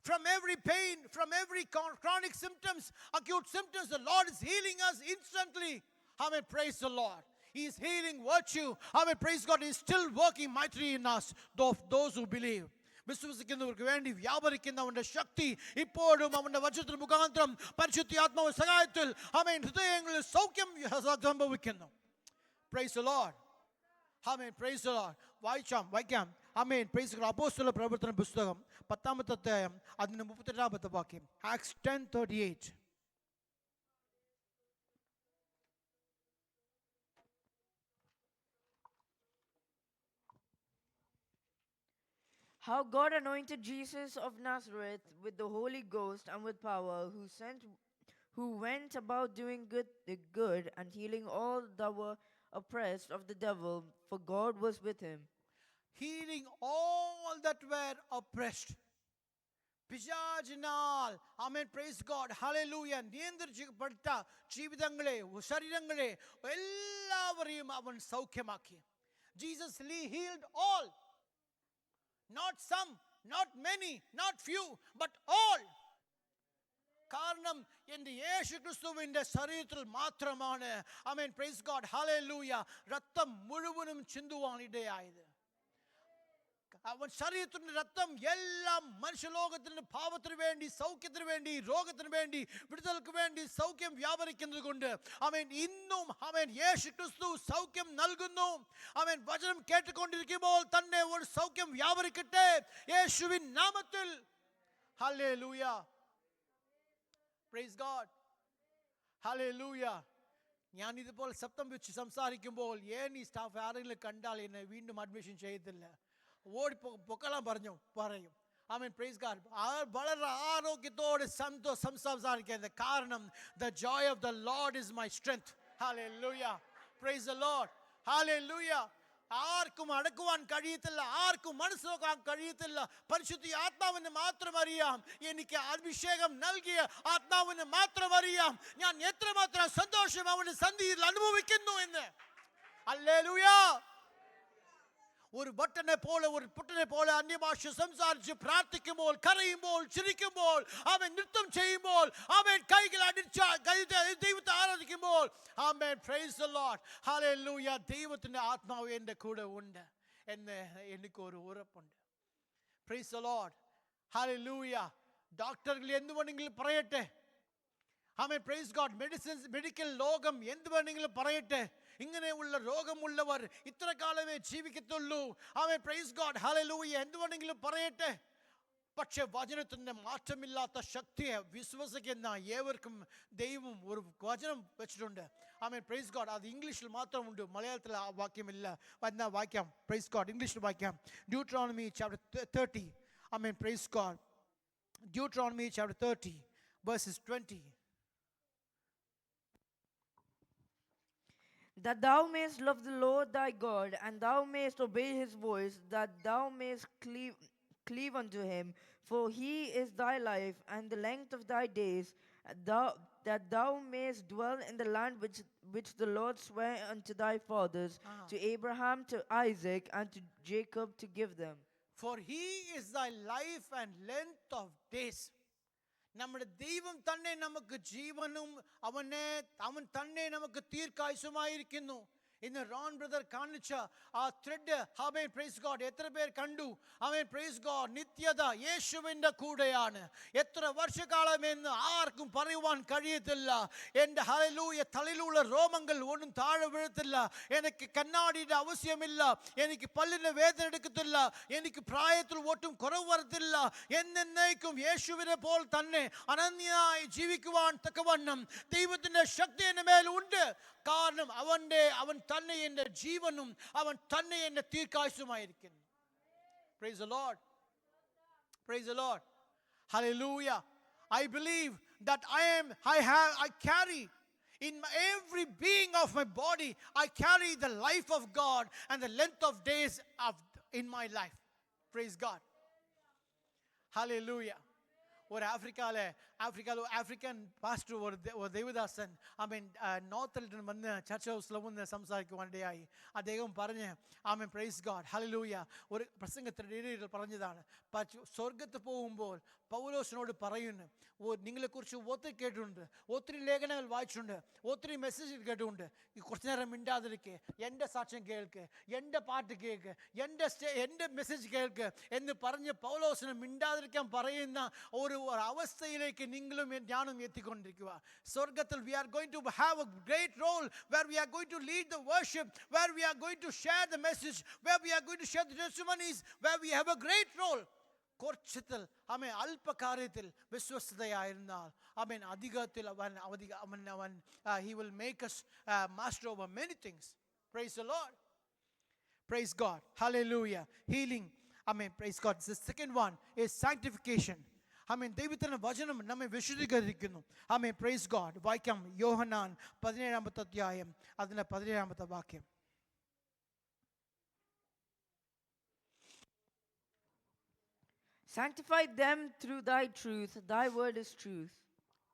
from every pain, from every chronic symptoms, acute symptoms. The Lord is healing us instantly. Amen. Praise the Lord. He is healing virtue. Amen. Praise God. He is still working mightily in us, those who believe. വിശ്വസിക്കുന്നവർക്ക് വേണ്ടി വ്യാപരിക്കുന്ന അവന്റെ ശക്തി ഇപ്പോഴും അവന്റെ വചനത്തിന് മുഖാന്തരം പരിശുദ്ധ ആത്മാവ് സഹായത്തിൽ ആമേൻ ഹൃദയങ്ങളിൽ സൗഖ്യം സംഭവിക്കുന്നു. Price the Lord. Amen, praise the Lord. വായിക്കാം. ആമേൻ, പ്രൈസ് ദി ലോർഡ്. അപ്പോസ്തല പ്രവർത്തന പുസ്തകം 10-ാമത്തെ അധ്യായം അതിന്റെ 32-ാമത്തെ വാക്യം. Acts 10:38. how God anointed Jesus of Nazareth with the Holy Ghost and with power, who went about doing good and healing all that were oppressed of the devil, for God was with him. Healing all that were oppressed. പിശാചിനാൽ ആമേൻ praise God ഹല്ലേലൂയ നിയന്ത്രിക്കപ്പെട്ട ജീവിതങ്ങളെ ശരീരങ്ങളെ എല്ലാവരെയും അവൻ സൗഖ്യമാക്കി. Jesus healed all, not some, not many, not few, but all. കാരണം എൻ്റെ യേശു ക്രിസ്തുവിൻ്റെ ശരീരത്തിൽ മാത്രമാണ് ആമേൻ പ്രൈസ് ഗോഡ് ഹല്ലേലൂയ രക്തം മുഴുവനും ചിന്തുവാൻ ഇടയായത്. അവൻ ശരീരത്തിന്റെ രക്തം എല്ലാം മനുഷ്യലോകത്തിന് പാപത്തിന് വേണ്ടി, സൗഖ്യത്തിന് വേണ്ടി, രോഗത്തിന് വേണ്ടി, വിടുതലുക്ക് വേണ്ടി സൗഖ്യം വ്യാപരിക്കുന്നത് കൊണ്ട് അവൻ ഇന്നും അവൻ യേശു ക്രിസ്തു സൗഖ്യം നൽകുന്നു. അവൻ വചനം കേട്ടുകൊണ്ടിരിക്കുമ്പോൾ തന്നെ ഒരു സൗഖ്യം വ്യാപരിക്കട്ടെ യേശുവിൻ നാമത്തിൽ. Hallelujah, praise God, hallelujah. ഞാൻ ഇതുപോലെ ശബ്ദം വെച്ച് സംസാരിക്കുമ്പോൾ ഈ സ്റ്റാഫ് ആരെങ്കിലും കണ്ടാൽ എന്നെ വീണ്ടും അഡ്മിഷൻ ചെയ്യത്തില്ല, പൊക്കളാൻ പറയും. ആമേൻ പ്രൈസ് ഗോഡ്. വളരെ ആരോഗ്യത്തോടെ സംസാരിക്കുന്നത് കാരണം the joy of the Lord is my strength. Hallelujah, praise the Lord, hallelujah. ആർക്കും അടക്കുവാൻ കഴിയത്തില്ല, ആർക്കും മനസ്സിലാക്കാൻ കഴിയത്തില്ല. പരിശുദ്ധ ആത്മാവിന് മാത്രം അറിയാം. എനിക്ക് അഭിഷേകം നൽകിയ ആത്മാവിന് മാത്രം അറിയാം ഞാൻ എത്രമാത്രം സന്തോഷം അവന്റെ സന്നിധിയിൽ അനുഭവിക്കുന്നു എന്ന്. ഹല്ലേലൂയ. ഒരു ഭട്ടനെ പോലെ, ഒരു പുട്ടനെ പോലെ അന്യഭാഷ സംസാരിച്ച് പ്രാർത്ഥിക്കുമ്പോൾ, കരയുമ്പോൾ, ചിരിക്കുമ്പോൾ, അവൻ നൃത്തം ചെയ്യുമ്പോൾ, അവൻ കൈകൾ അടിച്ച ദൈവത്തെ ആരാധിക്കുമ്പോൾ, ആമേൻ പ്രൈസ് ദി ലോർഡ് ഹല്ലേലൂയ, ദൈവത്തിന്റെ ആത്മാവ് എൻ്റെ കൂടെ ഉണ്ട് എന്ന് എനിക്കൊരു ഉറപ്പുണ്ട്. പ്രൈസ് ദി ലോർഡ് ഹല്ലേലൂയ. ഡോക്ടറുകൾ എന്ത് വേണമെങ്കിലും പറയട്ടെ, ആമേൻ പ്രൈസ് ഗോഡ്. മെഡിക്കൽ ലോകം എന്ത് വേണമെങ്കിലും പറയട്ടെ, ഇങ്ങനെയുള്ള രോഗമുള്ളവർ ഇത്ര കാലമേ ജീവിക്കത്തുള്ളൂ, ആമേൻ പ്രൈസ് ഗോഡ് ഹല്ലേലൂയ, എന്ത് വേണമെങ്കിലും പറയട്ടെ. പക്ഷെ വചനത്തിന്റെ മാറ്റമില്ലാത്ത ശക്തിയെ വിശ്വസിക്കുന്ന ഏവർക്കും ദൈവം ഒരു വചനം വെച്ചിട്ടുണ്ട്. ആമേൻ പ്രൈസ് ഗോഡ്. അത് ഇംഗ്ലീഷിൽ മാത്രമുണ്ട്, മലയാളത്തിൽ ആ വാക്യമില്ല. വന്ന വാക്യം പ്രൈസ് ഗോഡ് ഇംഗ്ലീഷിൽ വാക്യം Deuteronomy chapter 30. Amen praise God. Deuteronomy chapter 30 verses 20. That thou mayest love the Lord thy God, and thou mayest obey his voice, that thou mayest cleave unto him, for he is thy life and the length of thy days, that thou mayest dwell in the land which the Lord sware unto thy fathers, to Abraham, to Isaac, and to Jacob, to give them. For he is thy life and length of days. നമ്മുടെ ദൈവം തന്നെ നമുക്ക് ജീവനും അവൻ തന്നെ നമുക്ക് ദീർഘായുസ്സുമായിരിക്കുന്നു. ഇന്ന് Ron brother കാണിച്ച ആ ത്രെഡ്, ആമേൻ പ്രൈസ് ഗോഡ്, എത്ര പേർ കണ്ടു? ആമേൻ പ്രൈസ് ഗോഡ്. നിത്യത യേശുവിൻ്റെ കൂടെയാണ്. എത്ര വർഷക്കാലമെന്ന് ആർക്കും പറയുവാൻ കഴിയത്തില്ല. എൻ്റെ ഹല്ലേലൂയ തലയിലുള്ള രോമങ്ങൾ ഒന്നും താഴെ വീഴത്തില്ല. എനിക്ക് കണ്ണാടിയുടെ ആവശ്യമില്ല, എനിക്ക് പല്ലിന് വേദന എടുക്കത്തില്ല, എനിക്ക് പ്രായത്തിൽ ഒട്ടും കുറവ് വരത്തില്ല. എന്നേക്കും യേശുവിനെ പോലെ തന്നെ അനന്യനായി ജീവിക്കുവാൻ തക്കവണ്ണം ദൈവത്തിൻ്റെ ശക്തി എൻ്റെ മേലുണ്ട്. കാരണം അവൻ തന്നെ എൻ്റെ ജീവനും അവൻ തന്നെ എൻ്റെ ദീർഘായുസ്സുമായിരിക്കുന്നു. Praise the Lord, praise the Lord, hallelujah. I believe that I carry in every being of my body, I carry the life of God and the length of days in my life. Praise God, hallelujah. ഒരു African pastor, ഒരു ദേവദാസൻ, ആമേൻ നോർത്തിൽ വന്ന് church ഹൗസിൽ വന്ന് സംസാരിക്കുവാനിടയായി. അദ്ദേഹം പറഞ്ഞ് ആമേൻ praise God hallelujah ഒരു പ്രസംഗത്തിൻ്റെ ഇടയിൽ പറഞ്ഞതാണ്. സ്വർഗത്ത് പോകുമ്പോൾ പൗലോസിനോട് പറയുന്നു, നിങ്ങളെക്കുറിച്ച് ഒത്തിരി കേട്ടിട്ടുണ്ട്, ഒത്തിരി ലേഖനങ്ങൾ വായിച്ചിട്ടുണ്ട്, ഒത്തിരി മെസ്സേജ് കേട്ടിട്ടുണ്ട്. കുറച്ചു നേരം മിണ്ടാതിരിക്കെ, എൻ്റെ സാക്ഷ്യം കേൾക്ക്, എൻ്റെ പാട്ട് കേൾക്ക്, എൻ്റെ മെസ്സേജ് കേൾക്ക് എന്ന് പറഞ്ഞ് പൗലോസിന് മിണ്ടാതിരിക്കാൻ പറയുന്ന ഒരു അവസ്ഥയിലേക്ക് നിങ്ങളും ഞാനും എത്തിക്കൊണ്ടിരിക്കുക. സ്വർഗത്തിൽ we are going to have a great role where we are going to lead the worship, where we are going to share the message, where we are going to share the testimonies, where we have a great role. കുറച്ചത്തിൽ ആമേൻ അല്പകാര്യത്തിൽ വിശ്വസ്തയായിരുന്നാൽ ആമേൻ അധികത്തിൽ അവൻ he will make us master over many things. Praise the Lord, praise God, hallelujah. Healing, Amen. Praise God. The second one is sanctification. Amen. ദൈവത്തിൻ്റെ വചനം നമ്മെ വിശുദ്ധീകരിക്കുന്നു. Amen. Praise God. വായിക്കാം യോഹന്നാൻ 17-ാമത്തെ അധ്യായം അതിൻ്റെ 17-ാമത്തെ വാക്യം. Sanctify them through thy truth. Thy word is truth.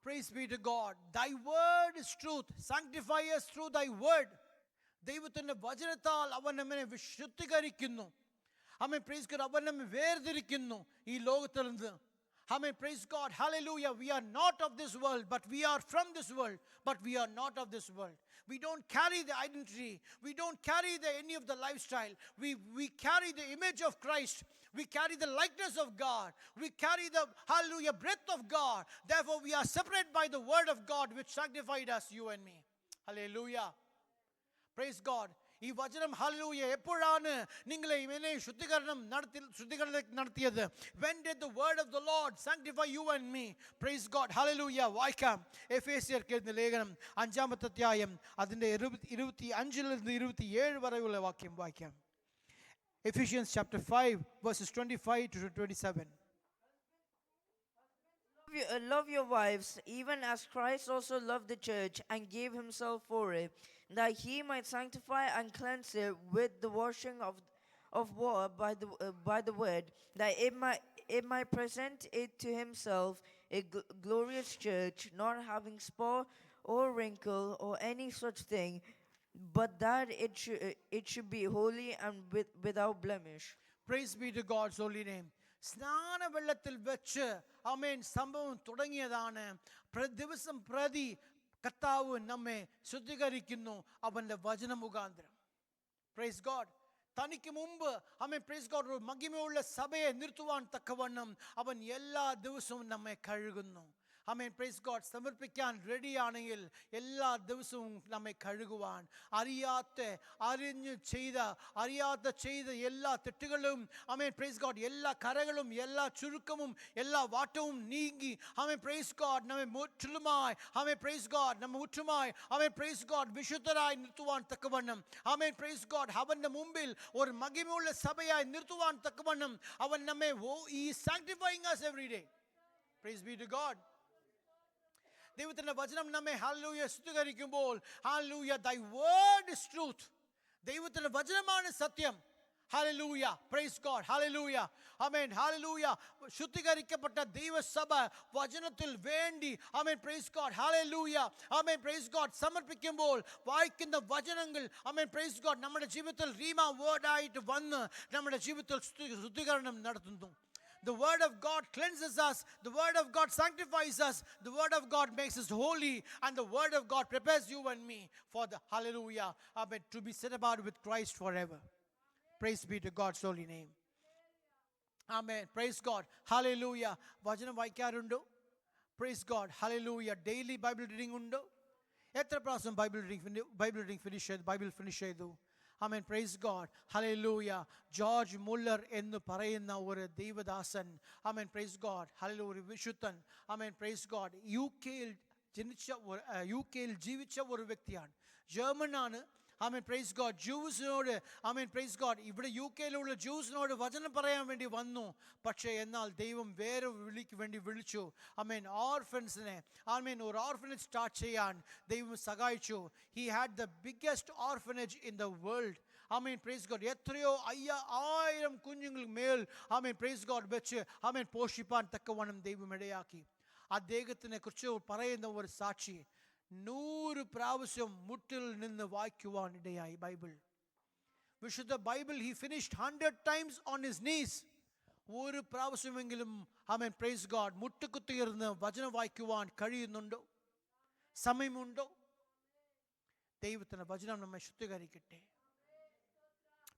Praise be to God. Thy word is truth. Sanctify us through thy word. ദൈവത്തിൻ്റെ വചനത്താൽ അവൻ നമ്മെ വിശുദ്ധീകരിക്കുന്നു. Amen. Praise God. അവൻ നമ്മെ വേർതിരിക്കുന്നു ഈ ലോകത്തിൽ നിന്ന്. Amen. Praise God. Hallelujah. We are not of this world, but we are from this world, but we are not of this world. We don't carry the identity. We don't carry any of the lifestyle. We carry the image of Christ. We carry the likeness of God. We carry the, hallelujah, breath of God. Therefore, we are separated by the word of God, which sanctified us, you and me. Hallelujah. Praise God. ഈ വചനം hallelujah എപ്പോഴാണ് നിങ്ങളെ ഇവനെ ശുദ്ധീകരണം നടത്തിയത്? When did the word of the Lord sanctify you and me? Praise God. Hallelujah. വായിക്കാം എഫേസ്യർക്ക് എഴുതിയ ലേഖനം 5-ാമത്തെ അധ്യായം അതിൻ്റെ 25 നിന്ന് 27 വരെയുള്ള വാക്യം വായിക്കാം. Ephesians chapter 5 verses 25 to 27. Love your wives, even as Christ also loved the church and gave himself for it, that he might sanctify and cleanse it with the washing of water by the word, that it might present it to himself a glorious church, not having spot or wrinkle or any such thing, but that it should be holy and without blemish. Praise be to God's holy name. സ്നാനവെള്ളത്തിൽ വെച്ച് ആമേൻ സംഭവം തുടങ്ങിയതാണ്. ദിവസം പ്രതി കർത്താവ് നമ്മെ ശുദ്ധീകരിക്കുന്നു അവൻ്റെ വചന മുഖാന്തരം. Praise God. തനിക്ക് മുമ്പ് ആമേൻ പ്രൈസ് ഗോഡ് ഒരു മഹിമയുള്ള സഭയെ നിർത്തുവാൻ തക്കവണ്ണം അവൻ എല്ലാ ദിവസവും നമ്മെ കഴുകുന്നു. ആമേൻ പ്രൈസ് ഗോഡ്. സമർപ്പിക്കാൻ റെഡിയാണെങ്കിൽ എല്ലാ ദിവസവും നമ്മെ കഴുകുവാൻ അറിഞ്ഞ് ചെയ്ത എല്ലാ തെറ്റുകളും ആമേൻ പ്രൈസ് ഗോഡ് എല്ലാ കരകളും എല്ലാ ചുരുക്കവും എല്ലാ വാട്ടവും നീങ്ങി ആമേൻ പ്രൈസ് ഗോഡ് നമ്മെ മുറ്റുമായി ആമേൻ പ്രൈസ് ഗോഡ് നമ്മെ മുറ്റുമായി ആമേൻ പ്രൈസ് ഗോഡ് വിശുദ്ധരായി നിർത്തുവാൻ തക്കവണ്ണം ആമേൻ പ്രൈസ് ഗോഡ് അവൻ്റെ മുമ്പിൽ ഒരു മഹിമയുള്ള സഭയായി നിർത്തുവാൻ തക്കവണ്ണം അവൻ നമ്മെ ഈ sanctifying us every day. Praise be to God. ദൈവത്തിൻ്റെ വചനം നമ്മെ ഹല്ലേലൂയ ശുദ്ധീകരിക്കുമ്പോൾ ഹല്ലേലൂയ thy word is truth. ദൈവത്തിൻ്റെ വചനമാണ് സത്യം. ഹല്ലേലൂയ. Praise God. ഹല്ലേലൂയ. ആമേൻ. ഹല്ലേലൂയ. ശുദ്ധീകരിക്കപ്പെട്ട ദൈവസഭ വചനത്തിൽ വേണ്ടി ആമേൻ പ്രൈസ് ഗോഡ്. ഹല്ലേലൂയ. ആമേൻ പ്രൈസ് ഗോഡ് സമർപ്പിക്കുമ്പോൾ വായിക്കുന്ന വചനങ്ങൾ ആമേൻ പ്രൈസ് ഗോഡ് നമ്മുടെ ജീവിതത്തിൽ റീമ വേർഡായിട്ട് വന്ന് നമ്മുടെ ജീവിതത്തിൽ ശുദ്ധീകരണം നടത്തുന്നു. The word of God cleanses us. The word of God sanctifies us. The word of God makes us holy. And the word of God prepares you and me for the hallelujah. Amen. To be set apart with Christ forever. Praise be to God's holy name. Amen. Praise God. Hallelujah. Vajanam vaikyarundo. Praise God. Hallelujah. Daily Bible reading undo. Etra prasam Bible reading finish chedu. Amen. Praise God. Hallelujah. George Muller എന്ന് പറയുന്ന ഒരു ദൈവദാസൻ ആമേൻ praise God hallelujah വിശുദ്ധൻ ആമേൻ praise God U കെയിൽ ജീവിച്ച ഒരു വ്യക്തിയാണ്. German ആണ്. ആമേൻ പ്രൈസ് ഗോഡ്. ജൂസിനോട് ആമേൻ പ്രൈസ് ഗോഡ് ഇവിടെ യു കെയിലുള്ള ജൂസിനോട് വചനം പറയാൻ വേണ്ടി വന്നു. പക്ഷേ എന്നാൽ ദൈവം വേറെ വിളിക്ക് വേണ്ടി വിളിച്ചു. ആമേൻ ഓർഫൻസിനെ ആമേൻ ഒരു ഓർഫനേജ് സ്റ്റാർട്ട് ചെയ്യാൻ ദൈവം സഹായിച്ചു. He had the biggest orphanage in the world. Amen praise God. എത്രയോ 5000 കുഞ്ഞുങ്ങൾ മേൽ ആമേൻ പ്രൈസ് ഗോഡ് വെച്ച് ആമേൻ പോഷിപ്പാൻ തക്കവണ്ണം ദൈവം ഇടയാക്കി. അദ്ദേഹത്തിനെ കുറിച്ച് പറയുന്ന ഒരു സാക്ഷി 100 പ്രാവശ്യം മുട്ടിൽ നിന്ന് വായിക്കുവാൻ ഇടയായി ബൈബിൾ. വിശുദ്ധ Bible he finished 100 times on his knees. ഒരു പ്രാവശ്യമെങ്കിലും ആമേൻ പ്രൈസ് ഗോഡ് മുട്ടുകുത്തിയിരുന്ന് വചനം വായിക്കുവാൻ കഴിയുന്നുണ്ടോ? സമയമുണ്ടോ? ദൈവത്തിന്റെ വചനം നമ്മെ ശുദ്ധീകരിക്കട്ടെ.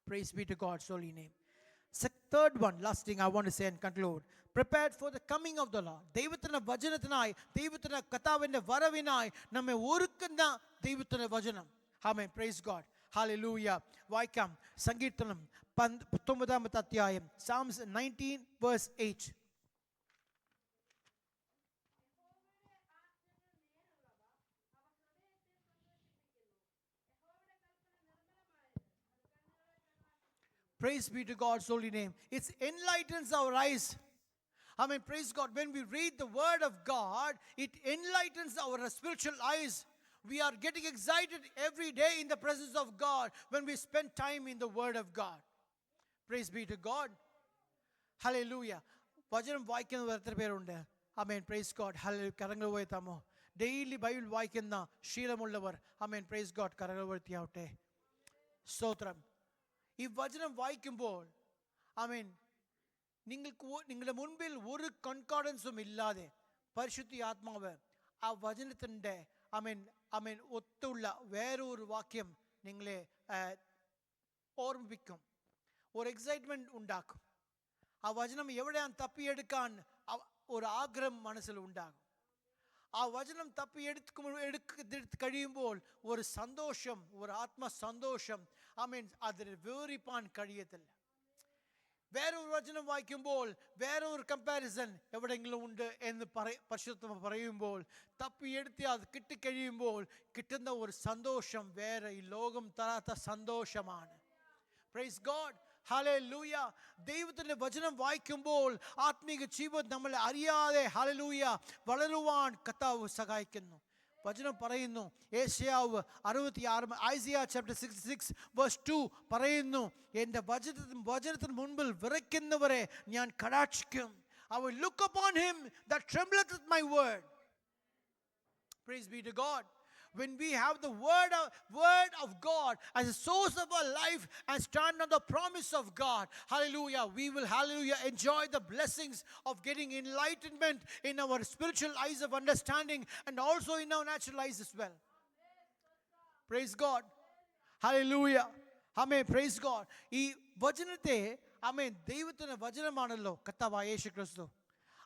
Praise be to God's holy name. Third one, last thing I want to say and conclude. Prepared for the coming of the Lord. ദൈവത്തിന്റെ വചനത്തിനായി ദൈവത്തിന്റെ കർത്താവിന്റെ വരവിനായി നമ്മെ ഒരുക്കുന്ന ദൈവത്തിന്റെ വചനം. ആമേൻ പ്രൈസ് ഗോഡ്. ഹല്ലേലൂയ. വായിക്കാം സങ്കീർത്തനം 19-ാമത്തെ അധ്യായം Psalms 19 verse 8. Praise be to God's holy name. It enlightens our eyes. Amen. Praise God. When we read the word of God, it enlightens our spiritual eyes. We are getting excited every day in the presence of God when we spend time in the word of God. Praise be to God. Hallelujah. വചനം വായിക്കുന്നവർ എത്ര പേരുണ്ട്? ആമേൻ. Praise God. ഹല്ലേലൂയ. കരങ്ങൾ ഉയർത്താമോ? Daily Bible വായിക്കുന്ന ശീലമുള്ളവർ ആമേൻ. Praise God. കരങ്ങൾ ഉയർത്തിയാവട്ടെ. സ്തോത്രം. ഈ വചനം വായിക്കുമ്പോൾ ആമേൻ നിങ്ങളുടെ മുൻപിൽ ഒരു കൺകോർഡൻസും ഇല്ലാതെ പരിശുദ്ധ ആത്മാവ് ആ വചനത്തിൻ്റെ ആമേൻ ആമേൻ ഒത്തുള്ള വേറൊരു വാക്യം നിങ്ങളെ ഓർമ്മിപ്പിക്കും, ഒരു എക്സൈറ്റ്മെൻറ്റ് ഉണ്ടാക്കും. ആ വചനം എവിടെയാണ് തപ്പിയെടുക്കാൻ ഒരു ആഗ്രഹം മനസ്സിൽ ഉണ്ടാകും. ആ വചനം തപ്പിയെടുത്ത് കഴിയുമ്പോൾ ഒരു സന്തോഷം, ഒരു ആത്മസന്തോഷം ആമേൻ അതിന് വിവരിപ്പാൻ കഴിയത്തില്ല. വേറൊരു വചനം വായിക്കുമ്പോൾ വേറൊരു കമ്പാരിസൺ എവിടെയെങ്കിലും ഉണ്ട് എന്ന് പരിശുദ്ധ പറയുമ്പോൾ തപ്പിയെടുത്ത് അത് കിട്ടിക്കഴിയുമ്പോൾ കിട്ടുന്ന ഒരു സന്തോഷം വേറെ ഈ ലോകം തരാത്ത സന്തോഷമാണ്. Price God. ഹല്ലേലൂയ. ദൈവത്തിൻ്റെ വചനം വായിക്കുമ്പോൾ ആത്മീക ജീവിതം നമ്മളെ അറിയാതെ ഹല്ലേലൂയ വളരുവാൻ കർത്താവ് സഹായിക്കുന്നു. വചനം പറയുന്നു, യേശയ്യാവ് 66 ഐസിയ ചാപ്റ്റർ 66 വേഴ്സ് 2 പറയുന്നു, എൻ്റെ വചനത്തിന് മുൻപിൽ വിറയ്ക്കുന്നവരെ ഞാൻ കടാക്ഷിക്കും. I will look upon him that trembleth at my word. Praise be to God. When we have the word of God as a source of our life and stand on the promise of God, hallelujah, we will, hallelujah, enjoy the blessings of getting enlightenment in our spiritual eyes of understanding and also in our natural eyes as well. Praise God. Hallelujah. Amen. Praise God. ഈ വചനത്തെ ആമേൻ ദൈവത്തിൻ്റെ വചനമാണല്ലോ കർത്താവായ യേശു ക്രിസ്തു.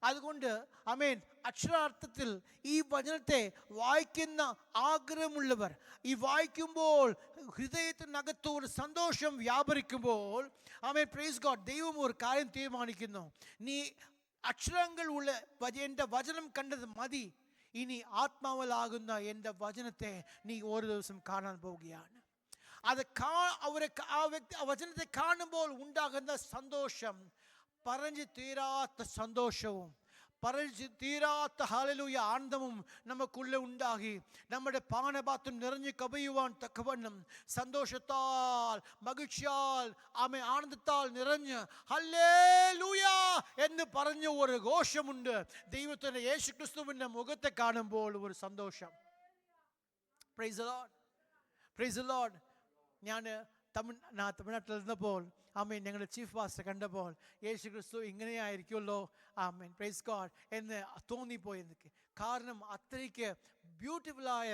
അതുകൊണ്ട് ആമേൻ അക്ഷരാർത്ഥത്തിൽ ഈ വചനത്തെ വായിക്കുന്ന ആഗ്രഹമുള്ളവർ ഈ വായിക്കുമ്പോൾ ഹൃദയത്തിനകത്ത് ഒരു സന്തോഷം വ്യാപരിക്കുമ്പോൾ ആമേൻ പ്രൈസ് ഗോഡ് ദൈവം ഒരു കാര്യം തീരുമാനിക്കുന്നു, നീ അക്ഷരങ്ങൾ ഉള്ള എൻ്റെ വചനം കണ്ടത് മതി, ഇനി ആത്മാവിലാകുന്ന എൻ്റെ വചനത്തെ നീ ഓരോ ദിവസം കാണാൻ പോവുകയാണ്. അത് ആ വചനത്തെ കാണുമ്പോൾ ഉണ്ടാകുന്ന സന്തോഷം പറഞ്ഞു തീരാത്ത സന്തോഷവും പറഞ്ഞു തീരാത്ത ഹല്ലേലൂയ ആനന്ദവും നമുക്കുള്ളിൽ ഉണ്ടാകി നമ്മുടെ പാനപാത്രം നിറഞ്ഞു കവിയുവാൻ തക്കവണ്ണം സന്തോഷത്താൽ മകിഴ്ചയാൽ ആനന്ദത്താൽ നിറഞ്ഞ് ഹല്ലേലൂയ എന്ന് പറഞ്ഞ ഒരു ഘോഷമുണ്ട്. ദൈവത്തിൻ്റെ യേശു ക്രിസ്തുവിൻ്റെ മുഖത്തെ കാണുമ്പോൾ ഒരു സന്തോഷം. Price the Lord. Price the Lord. ഞാൻ തമിഴ്നാട്ടിൽ ഇരുന്നപ്പോൾ ആമേൻ ഞങ്ങളുടെ ചീഫ് പാസ്റ്റർ കണ്ടപ്പോൾ യേശു ക്രിസ്തു ഇങ്ങനെയായിരിക്കുമല്ലോ ആമേൻ പ്രൈസ് ഗോഡ് എന്ന് തോന്നിപ്പോയി എനിക്ക്. കാരണം അത്രയ്ക്ക് ബ്യൂട്ടിഫുള്ളായ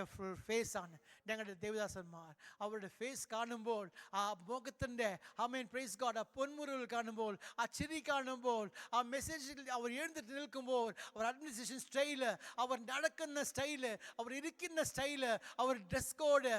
ഫേസാണ് ഞങ്ങളുടെ ദേവദാസന്മാർ. അവരുടെ ഫേസ് കാണുമ്പോൾ ആ മുഖത്തിൻ്റെ ആമേൻ പ്രൈസ് ഗോഡ് ആ പൊന്മുറുകൾ കാണുമ്പോൾ ആ ചിരി കാണുമ്പോൾ ആ മെസ്സേജിൽ അവർ എഴുന്നിട്ട് നിൽക്കുമ്പോൾ അവർ അഡ്മിനിസ്ട്രേഷൻ സ്റ്റൈല്, അവർ നടക്കുന്ന സ്റ്റൈല്, അവർ ഇരിക്കുന്ന സ്റ്റൈല്, അവർ ഡ്രസ് കോഡ്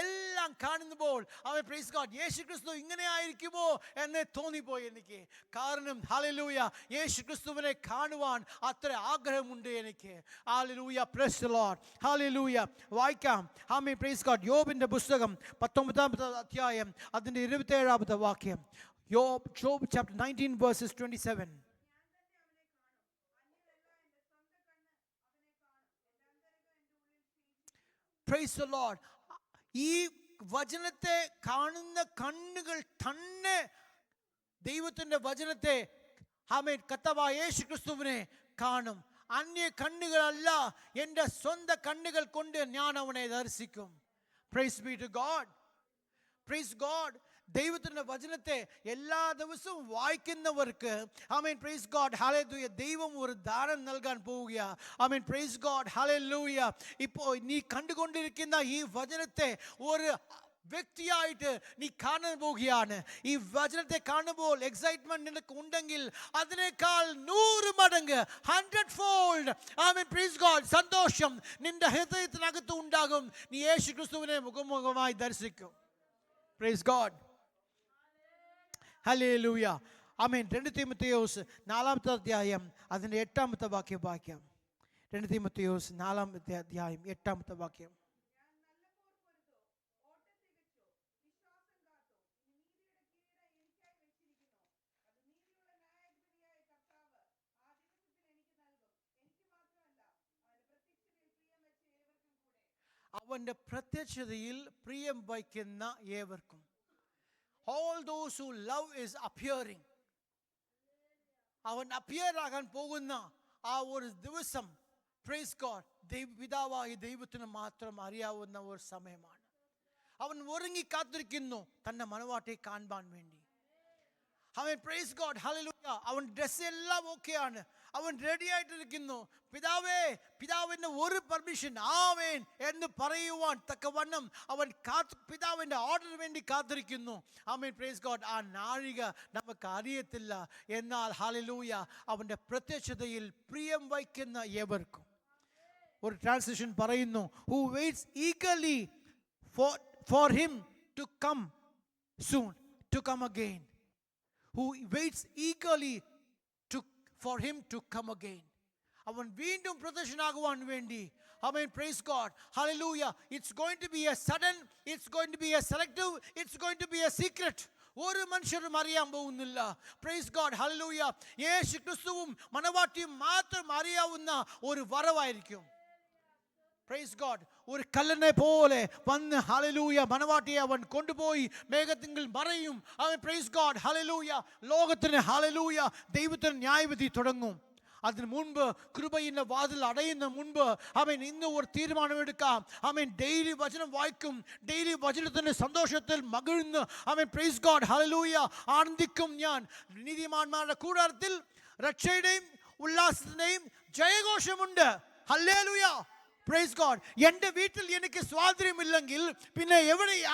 എല്ലാം കാണുമ്പോൾ അവൻ പ്രൈസ് ഗോഡ് യേശു ക്രിസ്തു ഇങ്ങനെ ആയിരിക്കുമോ എന്ന് തോന്നിപ്പോയി എനിക്ക്. കാരണം ഹല്ലേലൂയ യേശു ക്രിസ്തുവിനെ കാണുവാൻ അത്ര ആഗ്രഹമുണ്ട് എനിക്ക്. Hallelujah. Praise the Lord. Hallelujah. വായിക്കാം. ആമേൻ പ്രൈസ് ഗോഡ്. യോബിന്റെ പുസ്തകം 19-ാമത്തെ അധ്യായം അതിന്റെ 27-ാമത്തെ വാക്യം. Job chapter 19 verses 27. Praise the Lord. ഈ വചനത്തെ കാണുന്ന കണ്ണുകൾ തന്നെ ദൈവത്തിൻ്റെ വചനത്തെ ആമേൻ കർത്താവായ യേശു ക്രിസ്തുവിനെ കാണും. അന്യ കണ്ണുകളല്ല, എൻ്റെ സ്വന്തം കണ്ണുകൾ കൊണ്ട് ഞാൻ അവനെ ദർശിക്കും. Praise be to God. Praise God. ദൈവത്തിൻ്റെ വചനത്തെ എല്ലാ ദിവസവും വായിക്കുന്നവർക്ക് ആമേൻ പ്രൈസ് ഗോഡ് ഹല്ലേലൂയ ദൈവം ഒരു ദാനം നൽകാൻ പോവുകയാ. ആമേൻ പ്രൈസ് ഗോഡ് ഹല്ലേലൂയ. ഇപ്പോൾ നീ കണ്ടുകൊണ്ടിരിക്കുന്ന ഈ വചനത്തെ ഒരു വ്യക്തിയായിട്ട് നീ കാണാൻ പോവുകയാണ്. ഈ വചനത്തെ കാണുമ്പോൾ എക്സൈറ്റ്മെന്റ് നിനക്ക് ഉണ്ടെങ്കിൽ അതിനേക്കാൾ 100 മടങ്ങ് 100-fold ആമേൻ പ്രൈസ് ഗോഡ് സന്തോഷം നിന്റെ ഹൃദയത്തിനകത്ത് ഉണ്ടാകും. നീ യേശു ക്രിസ്തുവിനെ മുഖമുഖമായി ദർശിക്കും. Praise God. ഹല്ലേലൂയ. ആമേൻ. 2 തീമോഥെയോസ് 4-ാമത്തെ അധ്യായം അതിൻ്റെ 8-ാമത്തെ വാക്യം വായിക്കാം. 2 തീമോഥെയോസ് 4-ാമത്തെ അധ്യായം 8-ാമത്തെ വാക്യം. അവൻ്റെ പ്രത്യക്ഷതയിൽ പ്രിയം വയ്ക്കുന്ന ഏവർക്കും. All those who love is appearing. അവൻ അപ്പിയർ ആകാൻ പോകുന്ന ആ ഒരു ദിവസം, പ്രൈസ് ഗോഡ്, പിതാവായ ദൈവത്തിന് മാത്രം അറിയാവുന്ന ഒരു സമയമാണ്. അവൻ ഒരുങ്ങി കാത്തിരിക്കുന്നു തന്റെ മനവാട്ടിയെ കാണാൻ വേണ്ടി. അവൻ പ്രൈസ് ഗോഡ്, ഹല്ലേലൂയ, അവൻ ഡ്രസ് എല്ലാം ഓക്കെയാണ്, അവൻ റെഡി ആയിട്ടിരിക്കുന്നു. പിതാവിന്റെ ഒരു പെർമിഷൻ ആമേൻ എന്ന് പറയുവാൻ തക്കവണ്ണം അവൻ പിതാവിന്റെ ഓർഡറിന് വേണ്ടി കാത്തിരിക്കുന്നു. ആമേൻ, പ്രൈസ് ഗോഡ്. ആ നാഴിക നമുക്ക് അറിയത്തില്ല, എന്നാൽ ഹല്ലേലൂയ അവന്റെ പ്രത്യക്ഷതയിൽ പ്രിയം വയ്ക്കുന്ന ഏവർക്കും. ഒരു ട്രാൻസ്ലേഷൻ പറയുന്നു, who waits eagerly for him to come soon, to come again. Who waits eagerly for him to come again. അവൻ വീണ്ടും പ്രത്യക്ഷനാകുവാൻ വേണ്ടി. Amen, praise God, hallelujah. It's going to be a sudden, it's going to be a selective, it's going to be a secret. ഒരു മനുഷ്യരും അറിയാൻ പോകുന്നില്ല. Price God, hallelujah. യേശു ക്രിസ്തുവും മനവാട്ടിയും മാത്രം അറിയാവുന്ന ഒരു വരവായിരിക്കും. Praise God. ഒരു കല്ലനെ പോലെ വന്ന് ഹല്ലേലൂയ മനവാട്ടിയെ അവൻ കൊണ്ടുപോയി മേഘത്തിങ്കിൽ മറയും. അവൻ പ്രൈസ് ഗോഡ്, ഹല്ലേലൂയ ലോകത്തിന് ഹല്ലേലൂയ ദൈവത്തിന് ന്യായവിധി തുടങ്ങും. അതിന് മുൻപ് കൃപയുടെ വാതിൽ അടയുന്ന മുൻപ് അവൻ ഇന്ന് ഒരു തീരുമാനമെടുക്കാം. അവൻ ഡെയിലി വചനം വായിക്കും, ഡെയിലി വചനത്തിന്റെ സന്തോഷത്തിൽ മകിഴ്ന്ന് അവൻ പ്രൈസ് ഗോഡ് ഹല്ലേലൂയ ആനന്ദിക്കും. ഞാൻ നീതിമാന്മാരുടെ കൂടാരത്തിൽ രക്ഷയുടെയും ഉല്ലാസത്തിന്റെയും ജയഘോഷമുണ്ട്. ഹല്ലേലൂയ, പ്രൈസ് ഗോഡ്. എൻ്റെ വീട്ടിൽ എനിക്ക് സ്വാതന്ത്ര്യമില്ലെങ്കിൽ പിന്നെ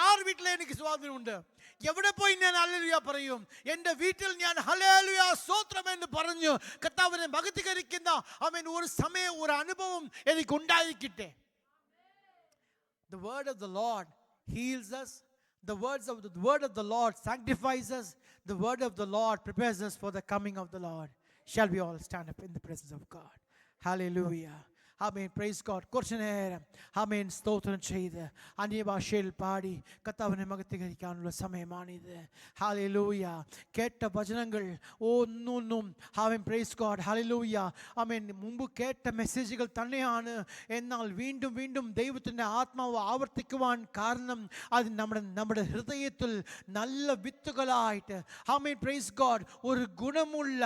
ആർ വീട്ടിലെ എനിക്ക് സ്വാതന്ത്ര്യമുണ്ട്? എവിടെ പോയി ഞാൻ ഹല്ലേലൂയ പറയും? എൻ്റെ വീട്ടിൽ ഞാൻ ഹല്ലേലൂയ സ്തോത്രം എന്ന് പറഞ്ഞു കർത്താവിനെ മഹത്വീകരിക്കുന്ന അവൻ ഒരു സമയം, ഒരു അനുഭവം എനിക്ക് ഉണ്ടായിരിക്കട്ടെ. The word of the Lord heals us. The word of the Lord sanctifies us. The word of the Lord prepares us for the coming of the Lord. Shall we all stand up in the presence of God? Hallelujah. Amen, praise God. കുറച്ചു നേരം ആമേൻ സ്തോത്രം ചെയ്ത് അന്യഭാഷയിൽ പാടി കർത്താവിനെ മഹത്വീകരിക്കാനുള്ള സമയമാണിത്. Hallelujah. കേട്ട വചനങ്ങൾ ഒന്നൊന്നും ആമേൻ praise God ഹല്ലേലൂയ ആമേൻ മുമ്പ് കേട്ട മെസ്സേജുകൾ തന്നെയാണ്. എന്നാൽ വീണ്ടും വീണ്ടും ദൈവത്തിൻ്റെ ആത്മാവ് ആവർത്തിക്കുവാൻ കാരണം അത് നമ്മുടെ ഹൃദയത്തിൽ നല്ല വിത്തുകളായിട്ട് ആമേൻ പ്രൈസ് ഗോഡ് ഒരു ഗുണമുള്ള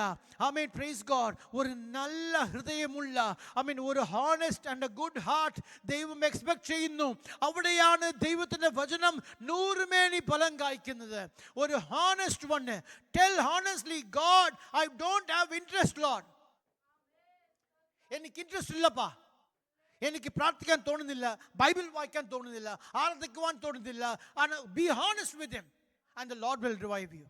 ആമേൻ പ്രൈസ് ഗോഡ് ഒരു നല്ല ഹൃദയമുള്ള ആമേൻ ഒരു honest and a good heart ദൈവം എക്സ്പെക്ട് ചെയ്യുന്നു. അവിടെയാണ് ദൈവത്തിന്റെ വചനം നൂറുമേനി ഫലം കായ്ക്കുന്നത്. ഒരു honest one. Tell honestly, God, I don't have interest, Lord. എനിക്ക് ഇൻട്രസ്റ്റ് ഇല്ലപ്പാ, എനിക്ക് പ്രാർത്ഥിക്കാൻ തോന്നുന്നില്ല, ബൈബിൾ വായിക്കാൻ തോന്നുന്നില്ല, ആരാധിക്കുവാൻ തോന്നുന്നില്ല. Be honest with him and the Lord will revive you.